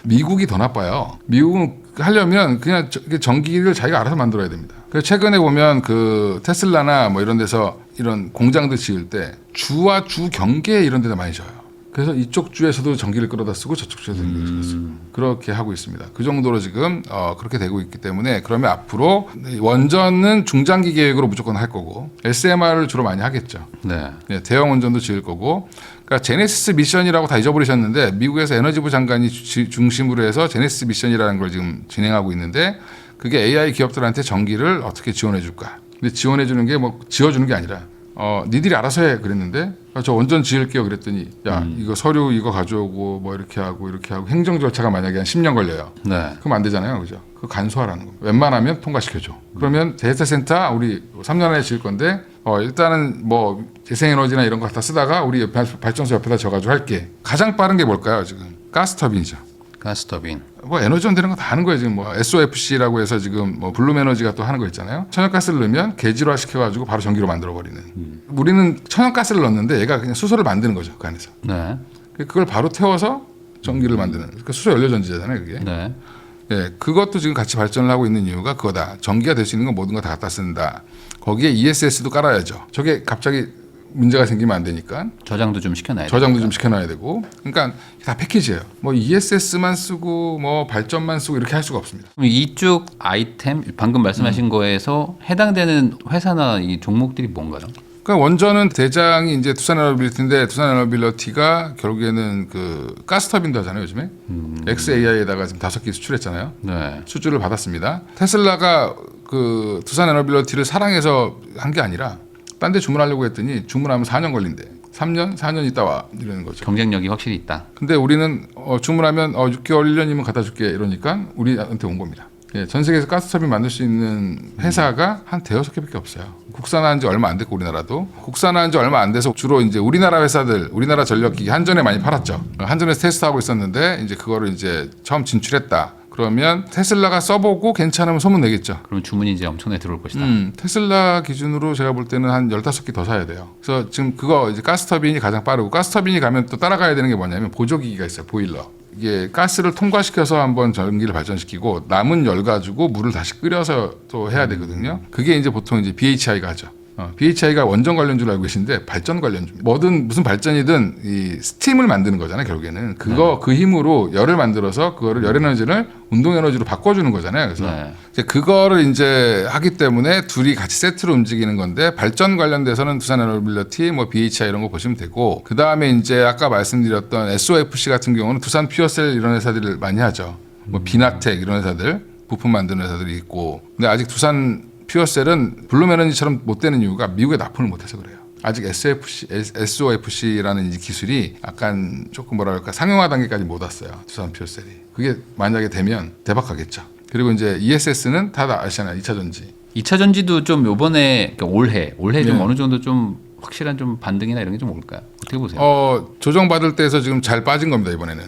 미국이 더 나빠요. 미국은 하려면 그냥 전기를 자기가 알아서 만들어야 됩니다. 그래서 최근에 보면 그 테슬라나 뭐 이런 데서 이런 공장들 지을 때 주와 주 경계 이런 데다 많이 져요. 그래서 이쪽 주에서도 전기를 끌어다 쓰고 저쪽 주에서 전기를 끌어다 쓰고 그렇게 하고 있습니다. 그 정도로 지금 그렇게 되고 있기 때문에 그러면 앞으로 원전은 중장기 계획으로 무조건 할 거고 SMR을 주로 많이 하겠죠. 네. 네, 대형 원전도 지을 거고 그러니까 제네시스 미션이라고 다 잊어버리셨는데 미국에서 에너지부 장관이 중심으로 해서 제네시스 미션이라는 걸 지금 진행하고 있는데 그게 AI 기업들한테 전기를 어떻게 지원해 줄까. 근데 지원해 주는 게 뭐 지어주는 게 아니라 니들이 알아서 해 그랬는데 저 원전 지을게요 그랬더니 야 이거 서류 이거 가져오고 뭐 이렇게 하고 행정 절차가 만약에 한 10년 걸려요. 네. 그럼 안 되잖아요, 그죠? 그 간소화라는 거. 웬만하면 통과시켜줘. 그러면 데이터 센터 우리 3년 안에 지을 건데 일단은 뭐 재생에너지나 이런 거 갖다 쓰다가 우리 발전소 옆에다 져가지고 할게. 가장 빠른 게 뭘까요 지금? 가스터빈이죠. 가스터빈. 뭐 에너지원 되는 거 다 하는 거예요 지금 뭐 SOFC라고 해서 지금 뭐 블룸에너지가 또 하는 거 있잖아요. 천연가스를 넣으면 계질화 시켜가지고 바로 전기로 만들어 버리는. 우리는 천연가스를 넣는데 얘가 그냥 수소를 만드는 거죠 그 안에서. 네. 그걸 바로 태워서 전기를 만드는. 그러니까 수소 연료전지잖아요 그게. 네. 예, 그것도 지금 같이 발전을 하고 있는 이유가 그거다. 전기가 될 수 있는 건 모든 거 다 갖다 쓴다. 거기에 ESS도 깔아야죠. 저게 갑자기 문제가 생기면 안 되니까 저장도 좀 시켜놔야 저장도 되니까. 좀 시켜놔야 되고. 그러니까 다 패키지예요. 뭐 ESS만 쓰고 뭐 발전만 쓰고 이렇게 할 수가 없습니다. 그럼 이쪽 아이템 방금 말씀하신 거에서 해당되는 회사나 이 종목들이 뭔가요? 그러니까 원전은 대장이 이제 두산에너빌리티인데 두산에너빌리티가 결국에는 그 가스터빈도 하잖아요 요즘에. XAI에다가 지금 5개 수출했잖아요. 네. 수주를 받았습니다. 테슬라가 그 두산에너빌리티를 사랑해서 한 게 아니라 딴 데 주문하려고 했더니 주문하면 4년 걸린대. 3년? 4년 있다 와 이러는 거죠. 경쟁력이 확실히 있다. 근데 우리는 주문하면 6개월, 1년이면 갖다 줄게 이러니까 우리한테 온 겁니다. 예, 전 세계에서 가스터빈 만들 수 있는 회사가 한 대여섯 개밖에 없어요. 국산화한 지 얼마 안 됐고 우리나라도 국산화한 지 얼마 안 돼서 주로 이제 우리나라 회사들, 우리나라 전력기기 한전에 많이 팔았죠. 한전에서 테스트하고 있었는데 이제 그거를 이제 처음 진출했다. 그러면 테슬라가 써보고 괜찮으면 소문 내겠죠. 그럼 주문이 이제 엄청나게 들어올 것이다. 테슬라 기준으로 제가 볼 때는 한 15개 더 사야 돼요. 그래서 지금 그거 이제 가스터빈이 가장 빠르고 가스터빈이 가면 또 따라가야 되는 게 뭐냐면 보조기기가 있어요. 보일러. 이게 가스를 통과시켜서 한번 전기를 발전시키고 남은 열 가지고 물을 다시 끓여서 또 해야 되거든요. 그게 이제 보통 이제 BHI가 하죠. BHI가 원전 관련 줄 알고 계신데 발전 관련주입니다. 뭐든 무슨 발전이든 이 스팀을 만드는 거잖아요. 결국에는 그거 그 힘으로 열을 만들어서 그거를 열 에너지를 운동 에너지로 바꿔주는 거잖아요. 그래서 이제 그거를 이제 하기 때문에 둘이 같이 세트로 움직이는 건데 발전 관련돼서는 두산에너빌리티, 뭐 BHI 이런 거 보시면 되고 그 다음에 이제 아까 말씀드렸던 SOFC 같은 경우는 두산 퓨어셀 이런 회사들을 많이 하죠. 뭐 비나텍 이런 회사들 부품 만드는 회사들이 있고 근데 아직 두산 퓨어셀은 블룸에너지처럼 못 되는 이유가 미국에 납품을 못해서 그래요. 아직 SOFC라는 기술이 약간 조금 뭐랄까 상용화 단계까지 못 왔어요. 두산 퓨어셀이. 그게 만약에 되면 대박하겠죠. 그리고 이제 ESS는 다 아시잖아요. 2차 전지. 2차 전지도 좀 요번에 그러니까 올해 좀 네. 어느 정도 좀 확실한 좀 반등이나 이런 게 좀 올까요? 어떻게 보세요? 조정받을 때에서 지금 잘 빠진 겁니다. 이번에는.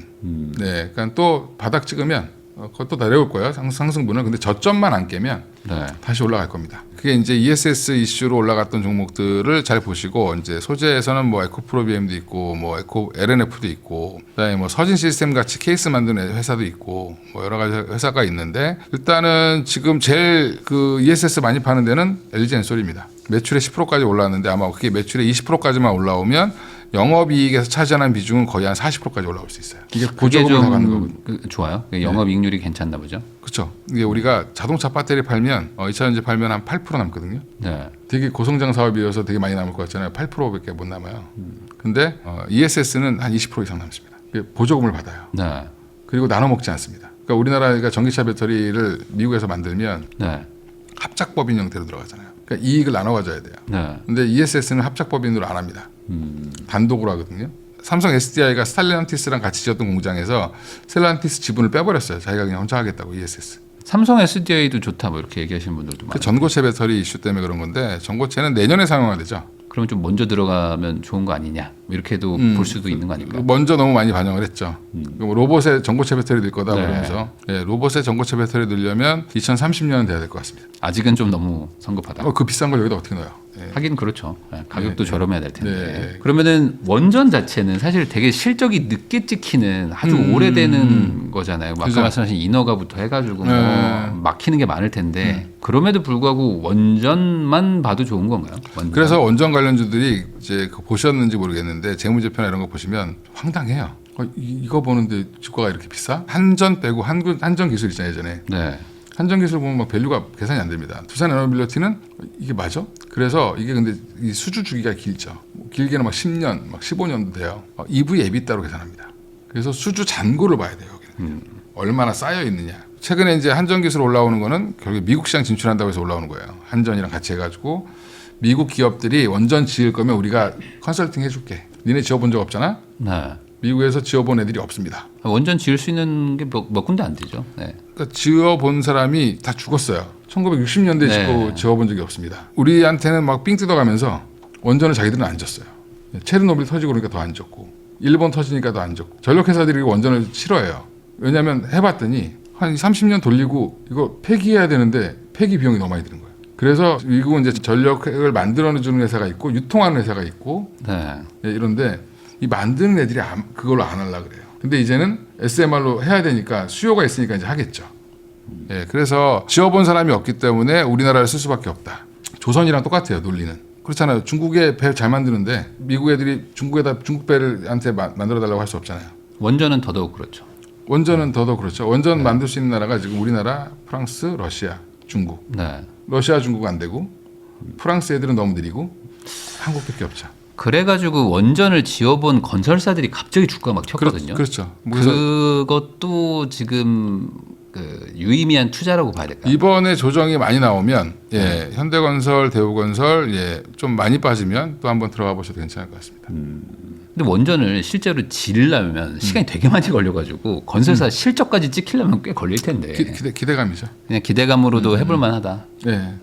네, 그러니까 또 바닥 찍으면 그것도 내려올 거예요. 상승분을. 근데 저점만 안 깨면 네. 다시 올라갈 겁니다. 그게 이제 ESS 이슈로 올라갔던 종목들을 잘 보시고 이제 소재에서는 뭐 에코프로비엠도 있고 뭐 에코 LNF도 있고 그다음에 뭐 서진 시스템 같이 케이스 만드는 회사도 있고 뭐 여러 가지 회사가 있는데 일단은 지금 제일 그 ESS 많이 파는 데는 LG 엔솔입니다. 매출의 10%까지 올라왔는데 아마 그게 매출의 20%까지만 올라오면 영업이익에서 차지하는 비중은 거의 한 40%까지 올라올 수 있어요. 이게 그게 보조금을 나가는 거거든요. 좀 좋아요. 영업이익률이 괜찮나 보죠. 그렇죠. 이게 우리가 자동차 배터리 팔면 2차 전지 팔면 한 8% 남거든요. 네. 되게 고성장 사업이어서 되게 많이 남을 것 같잖아요. 8%밖에 못 남아요. 근데 ESS는 한 20% 이상 남습니다. 보조금을 받아요. 네. 그리고 나눠 먹지 않습니다. 그러니까 우리나라가 전기차 배터리를 미국에서 만들면 네. 합작법인 형태로 들어가잖아요. 그러니까 이익을 나눠 가져야 돼요. 네. 근데 ESS는 합작법인으로 안 합니다. 단독으로 하거든요. 삼성 SDI가 스텔란티스랑 같이 지었던 공장에서 스텔란티스 지분을 빼버렸어요. 자기가 그냥 혼자 하겠다고 ESS. 삼성 SDI도 좋다 뭐 이렇게 얘기하시는 분들도 그 많아요. 전고체 배터리 이슈 때문에 그런 건데 전고체는 내년에 상용화되죠. 그러면 좀 먼저 들어가면 좋은 거 아니냐 이렇게도 볼 수도 있는 거 아닌가요? 먼저 너무 많이 반영을 했죠. 그럼 로봇의 전고체 배터리 늘 거다 네. 그러면서 로봇의 전고체 배터리 늘려면 2030년은 돼야 될 것 같습니다. 아직은 좀 너무 성급하다. 그 비싼 걸 여기다 어떻게 넣어요? 하긴 그렇죠. 가격도 저렴해야 될 텐데. 네. 그러면은 원전 자체는 사실 되게 실적이 늦게 찍히는 아주 오래되는 거잖아요. 아까 그죠. 말씀하신 인허가부터 해가지고 뭐 네. 막히는 게 많을 텐데 그럼에도 불구하고 원전만 봐도 좋은 건가요? 원전? 그래서 원전 관련주들이 이제 보셨는지 모르겠는데 재무제표나 이런 거 보시면 황당해요. 이거 보는데 주가가 이렇게 비싸? 한전 빼고 한전 기술 있잖아요 예전에. 네. 한전 기술 보면 막 밸류가 계산이 안 됩니다. 두산 에너빌리티는 이게 맞아? 그래서 이게 근데 이 수주 주기가 길죠. 길게는 막 10년, 막 15년도 돼요. EV 에비따로 계산합니다. 그래서 수주 잔고를 봐야 돼요. 여기는. 얼마나 쌓여 있느냐. 최근에 이제 한전 기술 올라오는 거는 결국 미국 시장 진출한다고 해서 올라오는 거예요. 한전이랑 같이 해가지고 미국 기업들이 원전 지을 거면 우리가 컨설팅 해줄게. 니네 지어본 적 없잖아? 네. 미국에서 지어본 애들이 없습니다. 원전 지을 수 있는 게 몇 군데 안 되죠. 네. 그러니까 지어본 사람이 다 죽었어요. 1960년대에 네. 지어본 적이 없습니다. 우리한테는 막 삥 뜯어가면서 원전을 자기들은 안 졌어요. 체르노빌 터지고 그러니까 더 안 졌고 일본 터지니까 더 안 졌고 전력회사들이 원전을 싫어해요. 왜냐하면 해봤더니 한 30년 돌리고 이거 폐기해야 되는데 폐기 비용이 너무 많이 드는 거예요. 그래서 미국은 이제 전력을 만들어주는 회사가 있고 유통하는 회사가 있고 네. 이런데 이 만드는 애들이 그걸로 안 하려고 그래요. 근데 이제는 SMR로 해야 되니까 수요가 있으니까 이제 하겠죠. 그래서 지어본 사람이 없기 때문에 우리나라를 쓸 수밖에 없다. 조선이랑 똑같아요, 논리는. 그렇잖아요. 중국에 배 잘 만드는데 미국 애들이 중국 배를한테 만들어 달라고 할 수 없잖아요. 원전은 더더욱 그렇죠. 원전은 더더욱 그렇죠. 원전 만들 수 있는 나라가 지금 우리나라, 프랑스, 러시아, 중국. 네. 러시아, 중국은 안 되고 프랑스 애들은 너무 느리고 한국밖에 없죠. 그래가지고 원전을 지어본 건설사들이 갑자기 주가가 막 튀었거든요. 그렇죠. 그것도 지금 그 유의미한 투자라고 봐야 될까요? 이번에 조정이 많이 나오면 현대건설, 대우건설 좀 많이 빠지면 또 한번 들어가 보셔도 괜찮을 것 같습니다. 근데 원전을 실제로 지으려면 시간이 되게 많이 걸려가지고 건설사 실적까지 찍히려면 꽤 걸릴 텐데 기대감이죠. 그냥 기대감으로도 해볼 만하다. 네.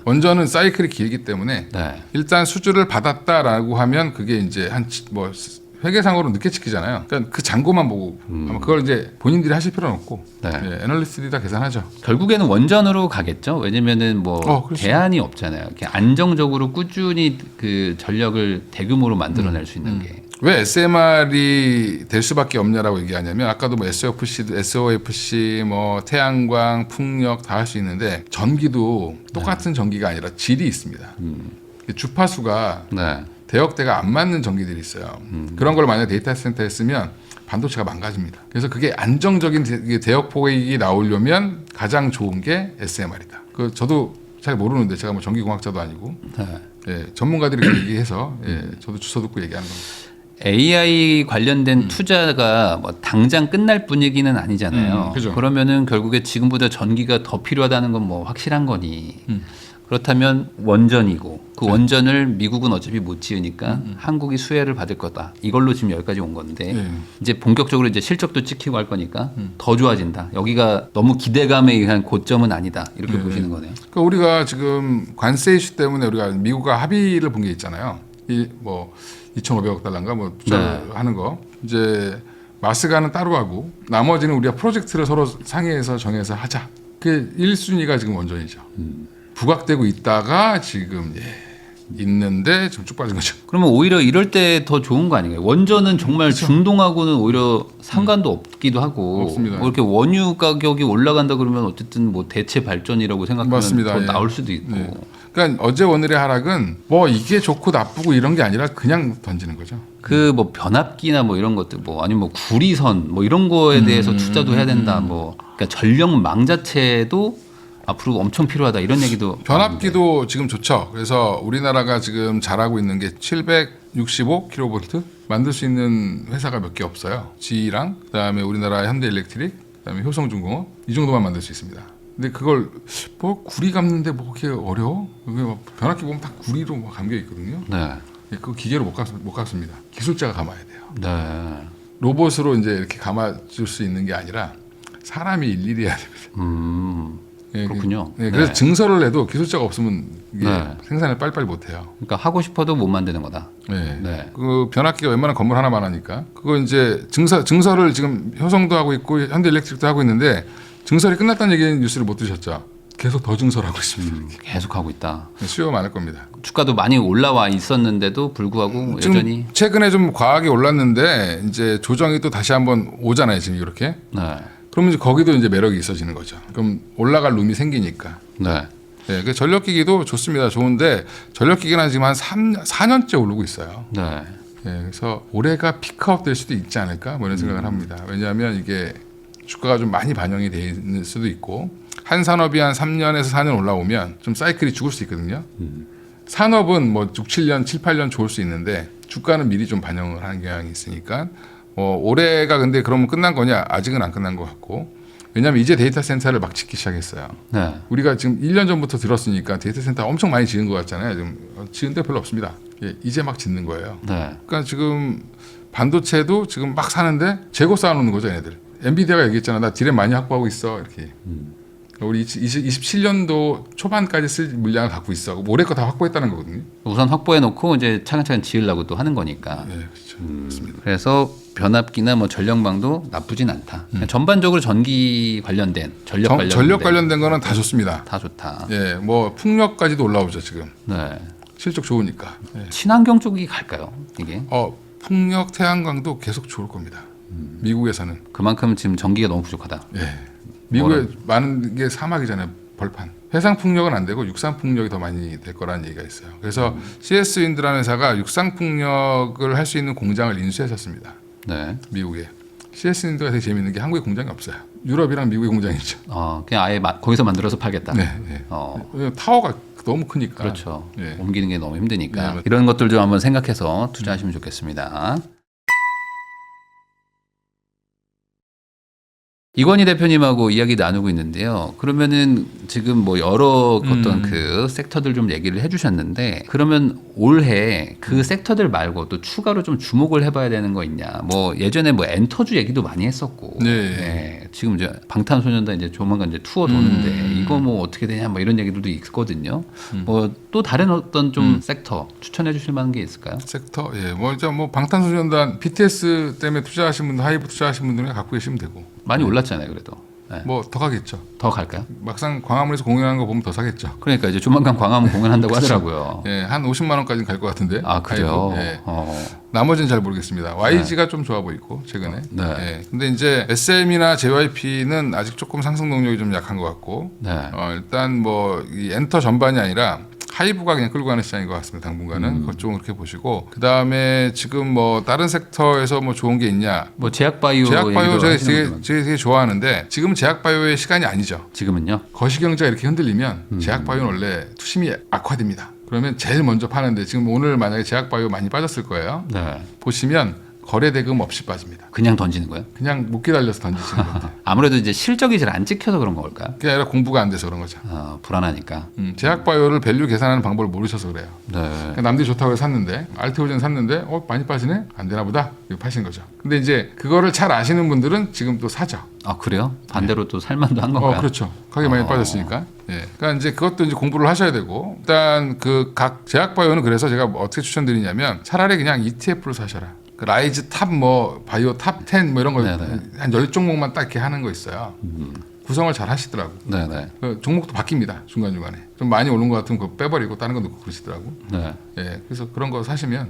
원전은 사이클이 길기 때문에 네. 일단 수주를 받았다라고 하면 그게 이제 회계상으로 늦게 찍히잖아요. 그러니까 그 잔고만 보고 아마 그걸 이제 본인들이 하실 필요는 없고 네. 애널리스트들이 다 계산하죠. 결국에는 원전으로 가겠죠. 왜냐면은 뭐 그렇죠. 대안이 없잖아요. 이렇게 안정적으로 꾸준히 그 전력을 대규모로 만들어낼 수 있는 게. 왜 SMR이 될 수밖에 없냐라고 얘기하냐면 아까도 뭐 SOFC, 뭐 태양광, 풍력 다 할 수 있는데 전기도 똑같은 전기가 아니라 질이 있습니다. 주파수가 네. 대역대가 안 맞는 전기들이 있어요. 그런 걸 만약 데이터 센터에 쓰면 반도체가 망가집니다. 그래서 그게 안정적인 대역 포획이 나오려면 가장 좋은 게 SMR이다. 저도 잘 모르는데 제가 뭐 전기공학자도 아니고 전문가들이 그 얘기해서 저도 주워 듣고 얘기하는 겁니다. AI 관련된 투자가 뭐 당장 끝날 분위기는 아니잖아요. 그죠. 그러면은 결국에 지금보다 전기가 더 필요하다는 건 뭐 확실한 거니. 그렇다면 원전이고 그 원전을 미국은 어차피 못 지으니까 한국이 수혜를 받을 거다. 이걸로 지금 여기까지 온 건데 이제 본격적으로 이제 실적도 찍히고 할 거니까 더 좋아진다. 여기가 너무 기대감에 의한 고점은 아니다. 이렇게 보시는 거네요. 그러니까 우리가 지금 관세 이슈 때문에 우리가 미국과 합의를 본 게 있잖아요. 뭐 2,500억 달러인가 뭐 투자하는 거. 이제 마스가는 따로 하고 나머지는 우리가 프로젝트를 서로 상의해서 정해서 하자. 그 1순위가 지금 원전이죠. 부각되고 있다가 지금 있는데 지금 쭉 빠진 거죠. 그러면 오히려 이럴 때 더 좋은 거 아닌가요? 원전은 정말 중동하고는 오히려 상관도 없기도 하고 없습니다. 뭐 이렇게 원유 가격이 올라간다 그러면 어쨌든 뭐 대체 발전이라고 생각하면 맞습니다. 더 나올 수도 있고. 그러니까 어제 오늘의 하락은 뭐 이게 좋고 나쁘고 이런 게 아니라 그냥 던지는 거죠. 그 뭐 변압기나 뭐 이런 것들 뭐 아니면 뭐 구리선 뭐 이런 거에 대해서 투자도 해야 된다. 뭐 그러니까 전력망 자체도 앞으로 엄청 필요하다 이런 얘기도. 변압기도 지금 좋죠. 그래서 우리나라가 지금 잘하고 있는 게 765kV 만들 수 있는 회사가 몇 개 없어요. GE랑 그다음에 우리나라 현대일렉트릭, 그다음에 효성중공업 이 정도만 만들 수 있습니다. 근데 그걸 뭐 구리 감는데 뭐 그렇게 어려워? 그게 뭐 변압기 보면 다 구리로 뭐 감겨 있거든요. 네. 그거 기계로 못 감습니다. 기술자가 감아야 돼요. 네. 로봇으로 이제 이렇게 감아줄 수 있는 게 아니라 사람이 일일이 해야 됩니다. 예, 그렇군요. 예, 그래서 네. 증설을 해도 기술자가 없으면 이게 네. 생산을 빨리빨리 못해요. 그러니까 하고 싶어도 못 만드는 거다. 네. 네. 그 변압기가 웬만한 건물 하나만 하니까 그거 이제 증설을 지금 효성도 하고 있고 현대일렉트릭도 하고 있는데 증설이 끝났다는 얘기는 뉴스를 못 들으셨죠? 계속 더 증설하고 있습니다. 계속 하고 있다. 수요가 많을 겁니다. 주가도 많이 올라와 있었는데도 불구하고 지금 여전히 최근에 좀 과하게 올랐는데 이제 조정이 또 다시 한번 오잖아요. 지금 이렇게. 네. 그러면 이제 거기도 이제 매력이 있어지는 거죠. 그럼 올라갈 룸이 생기니까. 네. 네, 그 전력기기도 좋습니다. 좋은데 전력기기는 지금 한 4년째 오르고 있어요. 네. 네, 그래서 올해가 피크아웃 될 수도 있지 않을까 뭐 이런 생각을 합니다. 왜냐하면 이게 주가가 좀 많이 반영이 돼 있을 수도 있고 한 산업이 한 3년에서 4년 올라오면 좀 사이클이 죽을 수 있거든요. 산업은 뭐 6, 7년, 7, 8년 좋을 수 있는데 주가는 미리 좀 반영을 하는 경향이 있으니까 올해가 근데 그러면 끝난 거냐? 아직은 안 끝난 것 같고 왜냐하면 이제 데이터 센터를 막 짓기 시작했어요. 네. 우리가 지금 1년 전부터 들었으니까 데이터 센터 엄청 많이 지은 것 같잖아요. 지금 지은 데 별로 없습니다. 예, 이제 막 짓는 거예요. 네. 그러니까 지금 반도체도 지금 막 사는데 재고 쌓아놓는 거죠, 얘네들. 엔비디아가 얘기했잖아. 나 디램 많이 확보하고 있어. 이렇게. 우리 27년도 초반까지 쓸 물량을 갖고 있어. 올해 거 다 확보했다는 거거든요. 우선 확보해 놓고 이제 차근차근 지으려고 또 하는 거니까. 네, 그렇죠. 그렇습니다. 그래서 변압기나 뭐 전력망도 나쁘진 않다. 그냥 전반적으로 전기 관련된 전력 관련된 거는 다 좋습니다. 다 좋다. 예, 뭐 풍력까지도 올라오죠 지금. 네. 실적 좋으니까. 예. 친환경 쪽이 갈까요? 이게 풍력, 태양광도 계속 좋을 겁니다. 미국에서는. 그만큼 지금 전기가 너무 부족하다. 예. 미국에 많은 게 사막이잖아요. 벌판. 해상 풍력은 안 되고 육상 풍력이 더 많이 될 거라는 얘기가 있어요. 그래서 CS 윈드라는 회사가 육상 풍력을 할 수 있는 공장을 인수했었습니다. 네. 미국에. CS 윈드가 되게 재밌는 게 한국에 공장이 없어요. 유럽이랑 미국에 공장이 있죠. 그냥 아예 거기서 만들어서 팔겠다. 네. 네. 왜냐면 타워가 너무 크니까. 그렇죠. 예. 옮기는 게 너무 힘드니까 네, 이런 것들 좀 한번 생각해서 투자하시면 좋겠습니다. 이건희 대표님하고 이야기 나누고 있는데요. 그러면은 지금 뭐 여러 어떤 그 섹터들 좀 얘기를 해주셨는데 그러면 올해 그 섹터들 말고 또 추가로 좀 주목을 해봐야 되는 거 있냐? 뭐 예전에 뭐 엔터주 얘기도 많이 했었고, 네. 지금 이제 방탄소년단 이제 조만간 이제 투어 도는데 이거 뭐 어떻게 되냐? 뭐 이런 얘기들도 있거든요. 뭐 또 다른 어떤 좀 섹터 추천해주실 만한 게 있을까요? 섹터, 예, 뭐 이제 뭐 방탄소년단 BTS 때문에 투자하신 분들, 하이브 투자하신 분들은 갖고 계시면 되고. 많이 올랐잖아요, 그래도. 네. 뭐 더 가겠죠. 더 갈까요? 막상 광화문에서 공연하는 거 보면 더 사겠죠. 그러니까 이제 조만간 광화문 공연한다고 하더라고요. 예, 한 50만 원까지는 갈 것 같은데. 아 그래요? 하이브. 예. 어. 나머지는 잘 모르겠습니다. YG가 좀 좋아 보이고 최근에. 네. 예. 근데 이제 SM이나 JYP는 아직 조금 상승 동력이 좀 약한 것 같고. 네. 일단 뭐 이 엔터 전반이 아니라 하이브가 그냥 끌고 가는 시장인 것 같습니다. 당분간은 그쪽 그렇게 보시고 그 다음에 지금 뭐 다른 섹터에서 뭐 좋은 게 있냐? 뭐 제약바이오 제약바이오 얘기도 제가 하시는 분들은. 되게 좋아하는데 지금 제약바이오의 시간이 아니죠. 지금은요? 거시경제가 이렇게 흔들리면 제약바이오는 원래 투심이 악화됩니다. 그러면 제일 먼저 파는데 지금 오늘 만약에 제약바이오 많이 빠졌을 거예요. 네. 보시면 거래 대금 없이 빠집니다. 그냥 던지는 거예요? 그냥 못 기다려서 던지시는 건데. 아무래도 이제 실적이 잘 안 찍혀서 그런 걸까요? 그게 아니라 공부가 안 돼서 그런 거죠. 불안하니까. 제약바이오를 밸류 계산하는 방법을 모르셔서 그래요. 네. 그러니까 남들이 좋다고 해서 샀는데 알테오젠 샀는데 많이 빠지네? 안 되나 보다? 이거 파신 거죠. 근데 이제 그거를 잘 아시는 분들은 지금 또 사죠. 아 그래요? 반대로 또 살만도 한 건가요? 그렇죠. 가격이 많이 빠졌으니까. 예. 그러니까 이제 그것도 이제 공부를 하셔야 되고 일단 그 각 제약바이오는 그래서 제가 어떻게 추천드리냐면 차라리 그냥 ETF로 사셔라. 그 라이즈 탑 뭐 바이오 탑 10 뭐 이런 거 한 10종목만 딱 이렇게 하는 거 있어요. 구성을 잘 하시더라고. 네네. 그 종목도 바뀝니다. 중간중간에. 좀 많이 오른 것 같으면 그거 빼버리고 다른 거 넣고 그러시더라고. 네. 예. 그래서 그런 거 사시면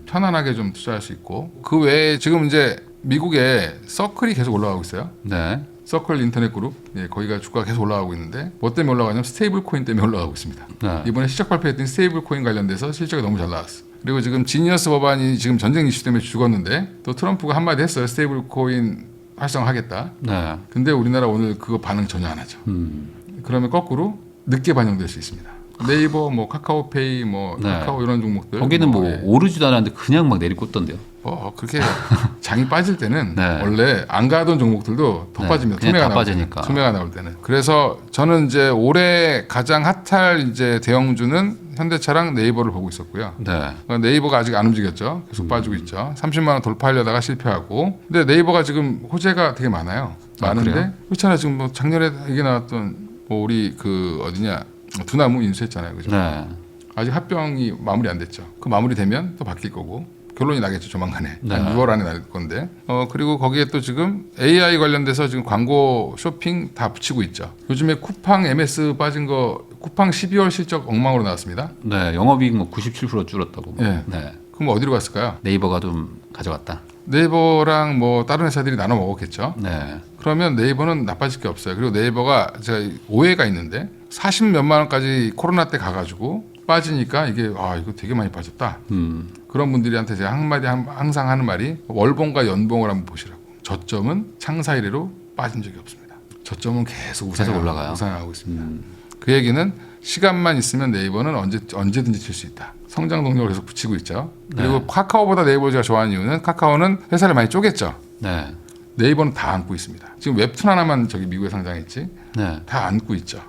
편안하게 좀 투자할 수 있고 그 외에 지금 이제 미국에 서클이 계속 올라가고 있어요. 네. 서클 인터넷 그룹, 예, 거기가 주가가 계속 올라가고 있는데 뭐 때문에 올라가냐면 스테이블 코인 때문에 올라가고 있습니다. 네. 이번에 실적 발표했던 스테이블 코인 관련돼서 실적이 너무 잘 나왔어. 그리고 지금 지니어스 법안이 지금 전쟁 이슈 때문에 죽었는데 또 트럼프가 한마디 했어요. 스테이블 코인 활성화하겠다. 네. 근데 우리나라 오늘 그거 반응 전혀 안 하죠. 그러면 거꾸로 늦게 반영될 수 있습니다. 네이버, 뭐 카카오페이, 뭐 네. 카카오 이런 종목들. 거기는 뭐 예. 오르지도 않았는데 그냥 막 내리꽂던데요. 그렇게 장이 빠질 때는 네. 원래 안 가던 종목들도 더 네, 빠집니다. 그냥 투매가 다 나올 빠지니까. 때는. 투매가 나올 때는. 그래서 저는 이제 올해 가장 핫할 이제 대형주는 현대차랑 네이버를 보고 있었고요. 네. 네이버가 아직 안 움직였죠. 계속 빠지고 있죠. 30만 원 돌파하려다가 실패하고. 근데 네이버가 지금 호재가 되게 많아요. 많은데 그래요? 그렇잖아요. 지금 뭐 작년에 얘기 나왔던 뭐 우리 그 어디냐 두나무 인수했잖아요, 그죠? 네. 아직 합병이 마무리 안 됐죠. 그 마무리되면 또 바뀔 거고 결론이 나겠죠, 조만간에. 네. 한 6월 안에 날 건데. 그리고 거기에 또 지금 AI 관련돼서 지금 광고 쇼핑 다 붙이고 있죠. 요즘에 쿠팡 MS 빠진 거 쿠팡 12월 실적 엉망으로 나왔습니다. 네, 영업이익 뭐 97% 줄었다고. 네. 네. 그럼 어디로 갔을까요? 네이버가 좀 가져갔다. 네이버랑 뭐 다른 회사들이 나눠 먹었겠죠. 네. 그러면 네이버는 나빠질 게 없어요. 그리고 네이버가 제가 오해가 있는데 40 몇만 원까지 코로나 때 가가지고 빠지니까 이게 이거 되게 많이 빠졌다. 그런 분들한테 제가 한마디 항상 하는 말이 월봉과 연봉을 한번 보시라고. 저점은 창사 이래로 빠진 적이 없습니다. 저점은 계속 올라가요. 우상하고 있습니다. 그 얘기는 시간만 있으면 네이버는 언제든지 칠 수 있다. 성장 동력을 계속 붙이고 있죠. 그리고 네. 카카오보다 네이버를 제가 좋아하는 이유는 카카오는 회사를 많이 쪼갰죠. 네. 네이버는 다 안고 있습니다. 지금 웹툰 하나만 저기 미국에 상장했지 네. 다 안고 있죠.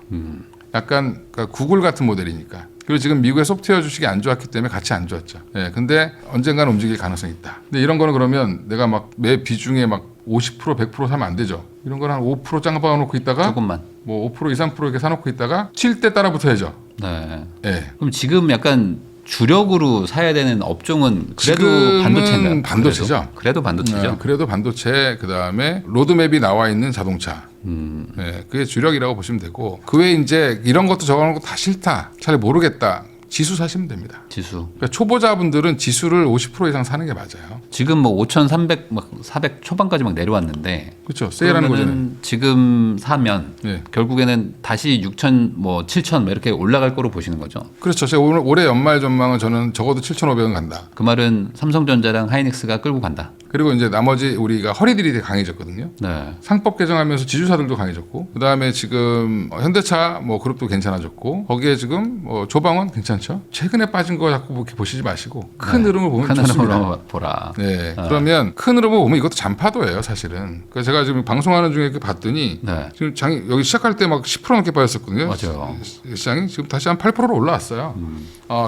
약간 그러니까 구글 같은 모델이니까. 그리고 지금 미국의 소프트웨어 주식이 안 좋았기 때문에 같이 안 좋았죠. 예, 근데 언젠가는 움직일 가능성이 있다. 근데 이런 거는 그러면 내가 막 매 비중에 막 50% 100% 사면 안 되죠. 이런 거는 한 5% 짱박아 놓고 있다가 조금만. 뭐 5% 2, 3% 이렇게 사놓고 있다가 칠 때 따라 붙어야죠. 네. 예. 그럼 지금 약간 주력으로 사야 되는 업종은 그래도 지금은 반도체인가요? 반도체죠. 그래도 반도체죠. 그래도 반도체 그다음에 로드맵이 나와 있는 자동차. 네, 그게 주력이라고 보시면 되고 그 외에 이제 이런 것도 저런 것도 다 싫다. 잘 모르겠다. 지수 사시면 됩니다. 지수. 그러니까 초보자분들은 지수를 50% 이상 사는 게 맞아요. 지금 뭐 5,300, 막 400 초반까지 막 내려왔는데. 그렇죠. 세일하는 거잖아요. 그러면은 지금 사면 네. 결국에는 다시 6,000, 뭐 7,000 뭐 이렇게 올라갈 거로 보시는 거죠. 그렇죠. 제가 오늘 올해 연말 전망은 저는 적어도 7,500원 간다. 그 말은 삼성전자랑 하이닉스가 끌고 간다. 그리고 이제 나머지 우리가 허리들이 되게 강해졌거든요. 네. 상법 개정하면서 지주사들도 강해졌고 그다음에 지금 현대차 뭐 그룹도 괜찮아졌고 거기에 지금 뭐 조방은 괜찮죠. 최근에 빠진 거 자꾸 이렇게 보시지 마시고 큰 흐름을 보면 큰 좋습니다. 흐름으로 보라. 네. 그러면 큰 흐름을 보면 이것도 잔파도예요, 사실은. 그러니까 제가 지금 방송하는 중에 이렇게 봤더니 네. 지금 여기 시작할 때 막 10% 넘게 빠졌었거든요. 맞아요. 시장이 지금 다시 한 8%로 올라왔어요.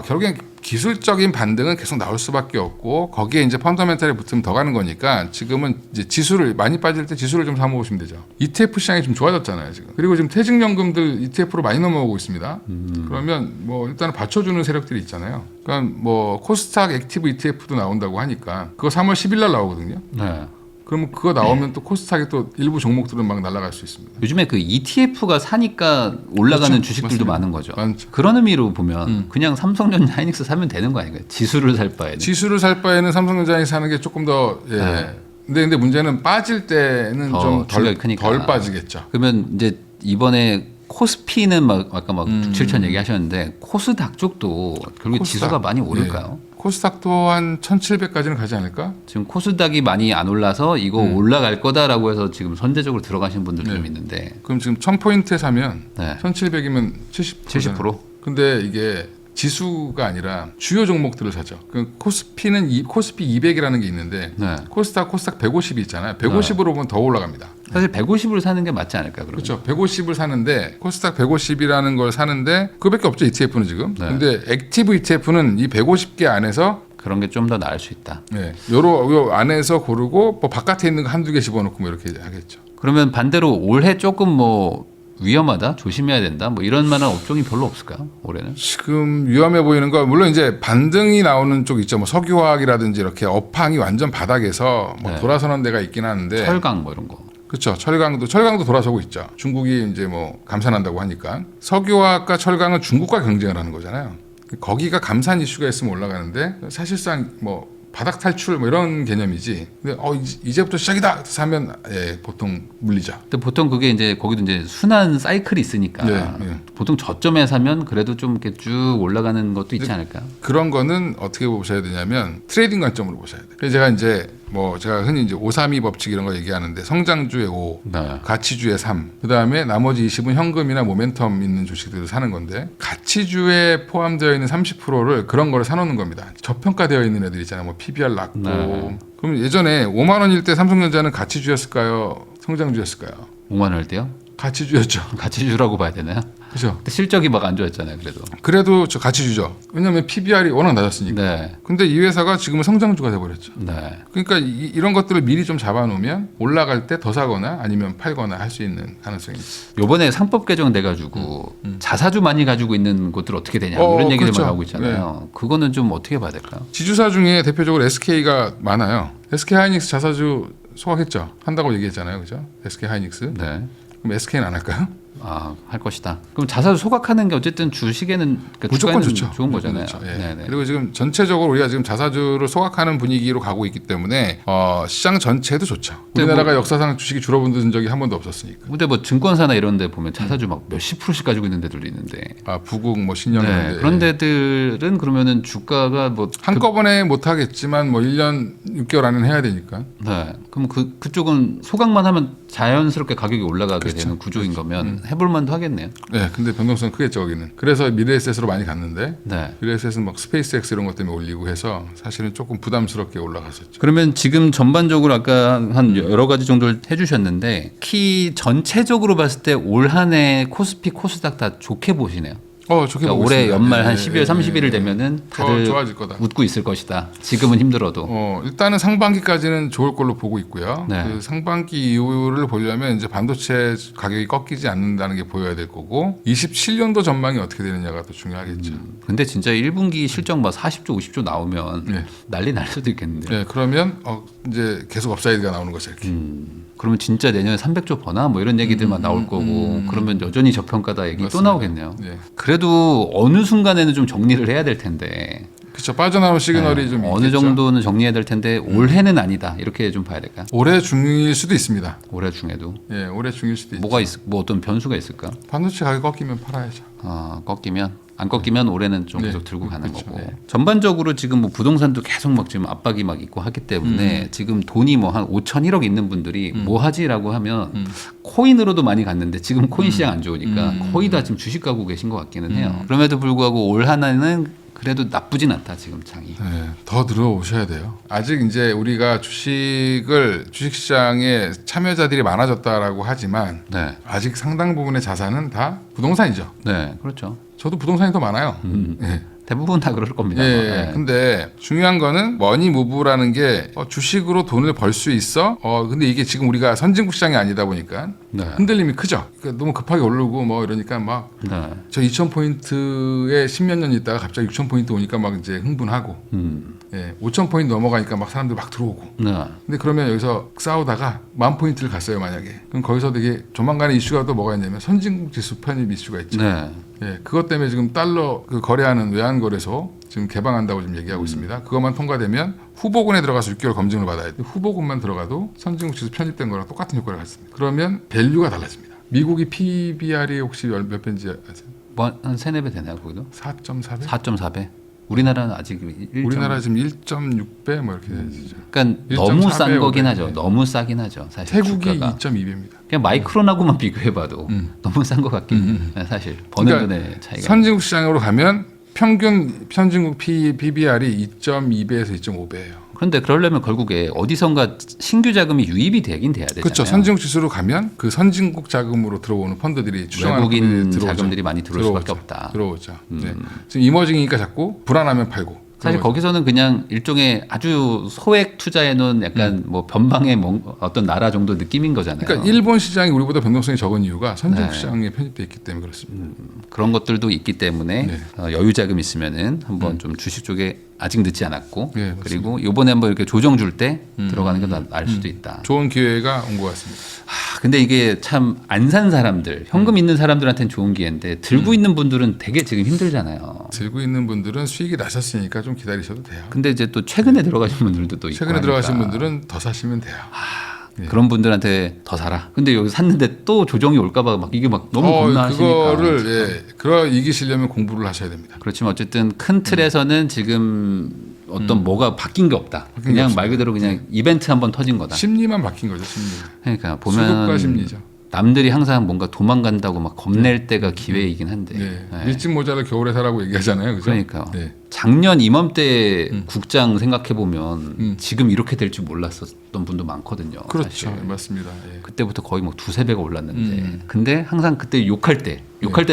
결국엔 기술적인 반등은 계속 나올 수밖에 없고 거기에 이제 펀더멘탈이 붙으면 더 가는 거니까 지금은 이제 지수를 많이 빠질 때 지수를 좀 사모으시면 되죠. ETF 시장이 좀 좋아졌잖아요, 지금. 그리고 지금 퇴직연금들 ETF로 많이 넘어오고 있습니다. 그러면 뭐 일단은 받쳐주는 세력들이 있잖아요. 그러니까 뭐 코스닥 액티브 ETF도 나온다고 하니까 그거 3월 10일 날 나오거든요. 네. 그러면 그거 나오면 또 코스닥에 또 일부 종목들은 막 날아갈 수 있습니다. 요즘에 그 ETF가 사니까 올라가는 그렇죠. 주식들도 맞습니다. 많은 거죠. 많죠. 그런 의미로 보면 그냥 삼성전자 하이닉스 사면 되는 거 아닌가요? 지수를 살 바에는. 지수를 살 바에는 삼성전자에 사는 게 조금 더 예. 네. 근데 문제는 빠질 때는 더 좀 충격이 크니까. 덜 빠지겠죠. 그러면 이제 이번에 코스피는 막 아까 막 6, 7천 얘기하셨는데 코스닥 쪽도 결국 코스닥. 지수가 많이 오를까요? 코스닥도 한 1,700까지는 가지 않을까? 지금 코스닥이 많이 안 올라서 이거 올라갈 거다라고 해서 지금 선제적으로 들어가신 분들도 좀 있는데 그럼 지금 1,000포인트에 사면 네. 1,700이면 70%. 70%? 근데 이게 지수가 아니라 주요 종목들을 사죠. 그 코스피는 코스피 200이라는 게 있는데 네. 코스닥 150이 있잖아요. 150으로 보면 더 올라갑니다. 사실 150으로 사는 게 맞지 않을까 그러면? 그렇죠. 150을 사는데 코스닥 150이라는 걸 사는데 그밖에 없죠. ETF는 지금. 네. 근데 액티브 ETF는 이 150개 안에서 그런 게 좀 더 나을 수 있다. 네, 요 안에서 고르고 뭐 바깥에 있는 거 한두 개 집어넣고 뭐 이렇게 하겠죠. 그러면 반대로 올해 조금 뭐 위험하다, 조심해야 된다, 뭐 이런 만한 업종이 별로 없을까요? 올해는? 지금 위험해 보이는 거 물론 이제 반등이 나오는 쪽 있죠. 뭐 석유화학이라든지 이렇게 업황이 완전 바닥에서 뭐 네. 돌아서는 데가 있긴 한데 철강 뭐 이런 거. 그렇죠. 철강도 돌아서고 있죠. 중국이 이제 뭐 감산한다고 하니까 석유화학과 철강은 중국과 경쟁을 하는 거잖아요. 거기가 감산 이슈가 있으면 올라가는데 사실상 뭐 바닥 탈출 뭐 이런 개념이지. 근데 이제부터 시작이다 사면 예, 보통 물리죠. 근데 보통 그게 이제 거기도 이제 순환 사이클이 있으니까 네, 네. 보통 저점에 사면 그래도 좀 이렇게 쭉 올라가는 것도 있지 않을까요? 그런 거는 어떻게 보셔야 되냐면 트레이딩 관점으로 보셔야 돼요. 그래서 제가 이제 뭐 제가 흔히 이제 532 법칙 이런 거 얘기하는데 성장주의 5, 네. 가치주의 3, 그다음에 나머지 20은 현금이나 모멘텀 있는 주식들을 사는 건데 가치주에 포함되어 있는 30%를 그런 거를 사놓는 겁니다. 저평가되어 있는 애들 있잖아요. 뭐 PBR 낮고. 네. 그럼 예전에 5만 원일 때 삼성전자는 가치주였을까요? 성장주였을까요? 5만 원일 때요? 가치주였죠. 같이 주라고 봐야 되나요? 그죠? 근데 실적이 막 안 좋았잖아요. 그래도 저 가치주죠. 왜냐하면 PBR이 워낙 낮았으니까. 네. 근데 이 회사가 지금은 성장주가 돼버렸죠. 네. 그러니까 이런 것들을 미리 좀 잡아놓으면 올라갈 때 더 사거나 아니면 팔거나 할 수 있는 가능성이 있죠. 요번에 상법 개정돼 가지고 자사주 많이 가지고 있는 곳들 어떻게 되냐 이런 얘기들만 그렇죠. 나오고 있잖아요. 그거는 좀 어떻게 봐야 될까요? 지주사 중에 대표적으로 SK가 많아요. SK 하이닉스 자사주 소각했죠. 한다고 얘기했잖아요. 그죠? SK 하이닉스. 네. 그럼 SK는 안 할까요? 아, 할 것이다. 그럼 자사주 소각하는 게 어쨌든 주식에는 그러니까 무조건 주가에는 좋죠. 좋은 무조건 거잖아요. 좋죠. 예. 네네. 그리고 지금 전체적으로 우리가 지금 자사주를 소각하는 분위기로 가고 있기 때문에 시장 전체도 좋죠. 근데 우리나라가 역사상 주식이 줄어본 적이 한 번도 없었으니까. 근데 뭐 증권사나 이런 데 보면 자사주 막 몇십 프로씩 가지고 있는 데들도 있는데. 부국 뭐 신영인데 네, 그런 데들은 그러면 주가가 뭐 한꺼번에 못 하겠지만 뭐 1년 6개월 안에는 해야 되니까. 네. 그럼 그쪽은 소각만 하면 자연스럽게 가격이 올라가게 그렇죠. 되는 구조인 거면 해볼 만도 하겠네요. 네, 근데 변동성 크겠죠 거기는. 그래서 미래에셋으로 많이 갔는데 네. 미래에셋은 막 스페이스X 이런 것 때문에 올리고 해서 사실은 조금 부담스럽게 올라갔었죠. 그러면 지금 전반적으로 아까 한 여러 가지 정도를 해주셨는데 키 전체적으로 봤을 때 올 한 해 코스피 코스닥 다 좋게 보시네요. 좋게 그러니까 보고 올해 있습니다. 연말 예, 한 예, 12월 예, 31일 예. 되면은 더 다들 좋아질 거다. 웃고 있을 것이다. 지금은 힘들어도. 일단은 상반기까지는 좋을 걸로 보고 있고요. 네. 그 상반기 이후를 보려면 이제 반도체 가격이 꺾이지 않는다는 게 보여야 될 거고 27년도 전망이 어떻게 되느냐가 또 중요하겠죠. 근데 진짜 1분기 실적 막 40조, 50조 나오면 네. 난리 날 수도 있겠는데요. 네, 그러면 이제 계속 업사이드가 나오는 거죠. 이렇게. 그러면 진짜 내년에 300조 버나 뭐 이런 얘기들만 나올 거고 그러면 여전히 저평가다 얘기 또 맞습니다. 나오겠네요. 네. 그래도 어느 순간에는 좀 정리를 해야 될 텐데 그렇죠. 빠져나올 시그널이 네, 좀 어느 있겠죠. 정도는 정리해야 될 텐데 올해는 아니다 이렇게 좀 봐야 될까? 올해 중일 수도 있습니다. 올해 중에도 예, 올해 중일 수도 있죠. 뭐 어떤 변수가 있을까? 반도체 가격 꺾이면 팔아야죠. 꺾이면 안 꺾이면 올해는 좀 네. 계속 들고 가는 그렇죠. 거고 네. 전반적으로 지금 뭐 부동산도 계속 막 지금 압박이 막 있고 하기 때문에 지금 돈이 뭐 한 5천 1억 있는 분들이 뭐 하지라고 하면 코인으로도 많이 갔는데 지금 코인 시장 안 좋으니까 거의 다 지금 주식 가고 계신 것 같기는 해요. 그럼에도 불구하고 올 하나는 그래도 나쁘진 않다 지금 장이. 네, 더 들어오셔야 돼요. 아직 이제 우리가 주식시장에 참여자들이 많아졌다라고 하지만 네, 아직 상당 부분의 자산은 다 부동산이죠. 네, 그렇죠. 저도 부동산이 더 많아요. 예. 대부분 다 그럴 겁니다. 예, 네. 근데 중요한 거는 머니 무브라는 게 주식으로 돈을 벌 수 있어. 근데 이게 지금 우리가 선진국 시장이 아니다 보니까 네. 흔들림이 크죠. 그러니까 너무 급하게 오르고 뭐 이러니까 막 네. 저 2,000포인트에 10몇 년 있다가 갑자기 6,000포인트 오니까 막 이제 흥분하고, 5,000포인트 넘어가니까 막 사람들 막 들어오고. 네. 근데 그러면 여기서 싸우다가 10,000포인트를 갔어요, 만약에. 그럼 거기서 되게 조만간에 이슈가 또 뭐가 있냐면 선진국 지수 편입 이슈가 있죠. 네. 예, 그것 때문에 지금 달러 그 거래하는 외환거래소 지금 개방한다고 지금 얘기하고 있습니다. 그것만 통과되면 후보군에 들어가서 6개월 검증을 받아야 돼. 후보군만 들어가도 선진국 지수 편입된 거랑 똑같은 효과를 갖습니다. 그러면 밸류가 달라집니다. 미국이 PBR이 혹시 몇 배인지 아세요? 뭐한 3-4배 되나요 거기도? 4.4배? 4.4배. 우리나라는 아직 1. 우리나라 지금 1.6배 뭐 이렇게 되죠. 그러니까 1.4배 너무 싼 거긴 오배. 하죠. 네. 너무 싸긴 하죠. 사실 태국이 주가가. 2.2배입니다. 그냥 마이크론하고만 비교해봐도 너무 싼 것 같긴 해. 사실 버는 그러니까 돈의 차이가. 선진국 시장으로 가면 평균 선진국 PBR이 2.2배에서 2.5배예요. 그런데 그러려면 결국에 어디선가 신규 자금이 유입이 되긴 돼야 되잖아요. 그렇죠. 선진국 지수로 가면 그 선진국 자금으로 들어오는 펀드들이 추정하는 외국인 펀드들이 들어오죠. 자금들이 많이 들어올 수밖에 없다. 들어오죠. 네. 지금 이머징이니까 자꾸 불안하면 팔고. 사실 거기서는 그냥 일종의 아주 소액 투자해 놓은 약간 뭐 변방의 어떤 나라 정도 느낌인 거잖아요. 그러니까 일본 시장이 우리보다 변동성이 적은 이유가 선진국 네. 시장에 편입돼 있기 때문에 그렇습니다. 그런 것들도 있기 때문에 네. 여유 자금 있으면은 한번 좀 주식 쪽에 아직 늦지 않았고 네, 맞습니다. 그리고 이번에 한번 이렇게 조정 줄 때 들어가는 게 나을 수도 있다. 좋은 기회가 온 것 같습니다. 근데 이게 참 안 산 사람들, 현금 있는 사람들한테는 좋은 기회인데 들고 있는 분들은 되게 지금 힘들잖아요. 들고 있는 분들은 수익이 나셨으니까 좀 기다리셔도 돼요. 근데 이제 또 최근에 들어가신 분들도 또 있고 최근에 들어가신 하니까. 분들은 더 사시면 돼요. 네. 그런 분들한테 더 사라. 근데 여기 샀는데 또 조정이 올까봐 막 이게 막 너무 겁나하시니까. 그거를 이기시려면 공부를 하셔야 됩니다. 그렇지만 어쨌든 큰 틀에서는 지금 어떤 뭐가 바뀐 게 없다. 바뀐 게 그냥 없습니다. 말 그대로 그냥 이벤트 한번 터진 거다. 심리만 바뀐 거죠, 심리. 그러니까 수급과 보면 심리죠. 남들이 항상 뭔가 도망간다고 막 겁낼 때가 기회이긴 한데. 네. 네. 밀짚 모자를 겨울에 사라고 얘기하잖아요, 그죠? 그러니까요. 네. 작년 이맘때 국장 생각해 보면 지금 이렇게 될 줄 몰랐었던 분도 많거든요. 그렇죠. 사실. 맞습니다. 예. 그때부터 거의 뭐 두세 배가 올랐는데 근데 항상 그때 욕할 때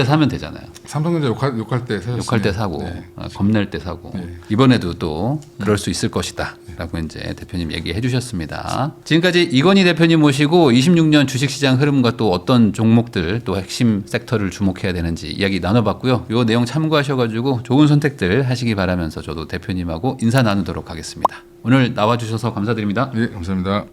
사면 되잖아요. 삼성전자 욕할 때 사셨어요. 욕할 때 사고 네. 겁낼 때 사고 네. 이번에도 또 그럴 수 있을 것이다 라고 이제 대표님 얘기해 주셨습니다. 지금까지 이건희 대표님 모시고 26년 주식시장 흐름과 또 어떤 종목들 또 핵심 섹터를 주목해야 되는지 이야기 나눠봤고요. 이 내용 참고하셔가지고 좋은 선택들 하시기 바라면서 저도 대표님하고 인사 나누도록 하겠습니다. 오늘 나와주셔서 감사드립니다. 예, 감사합니다.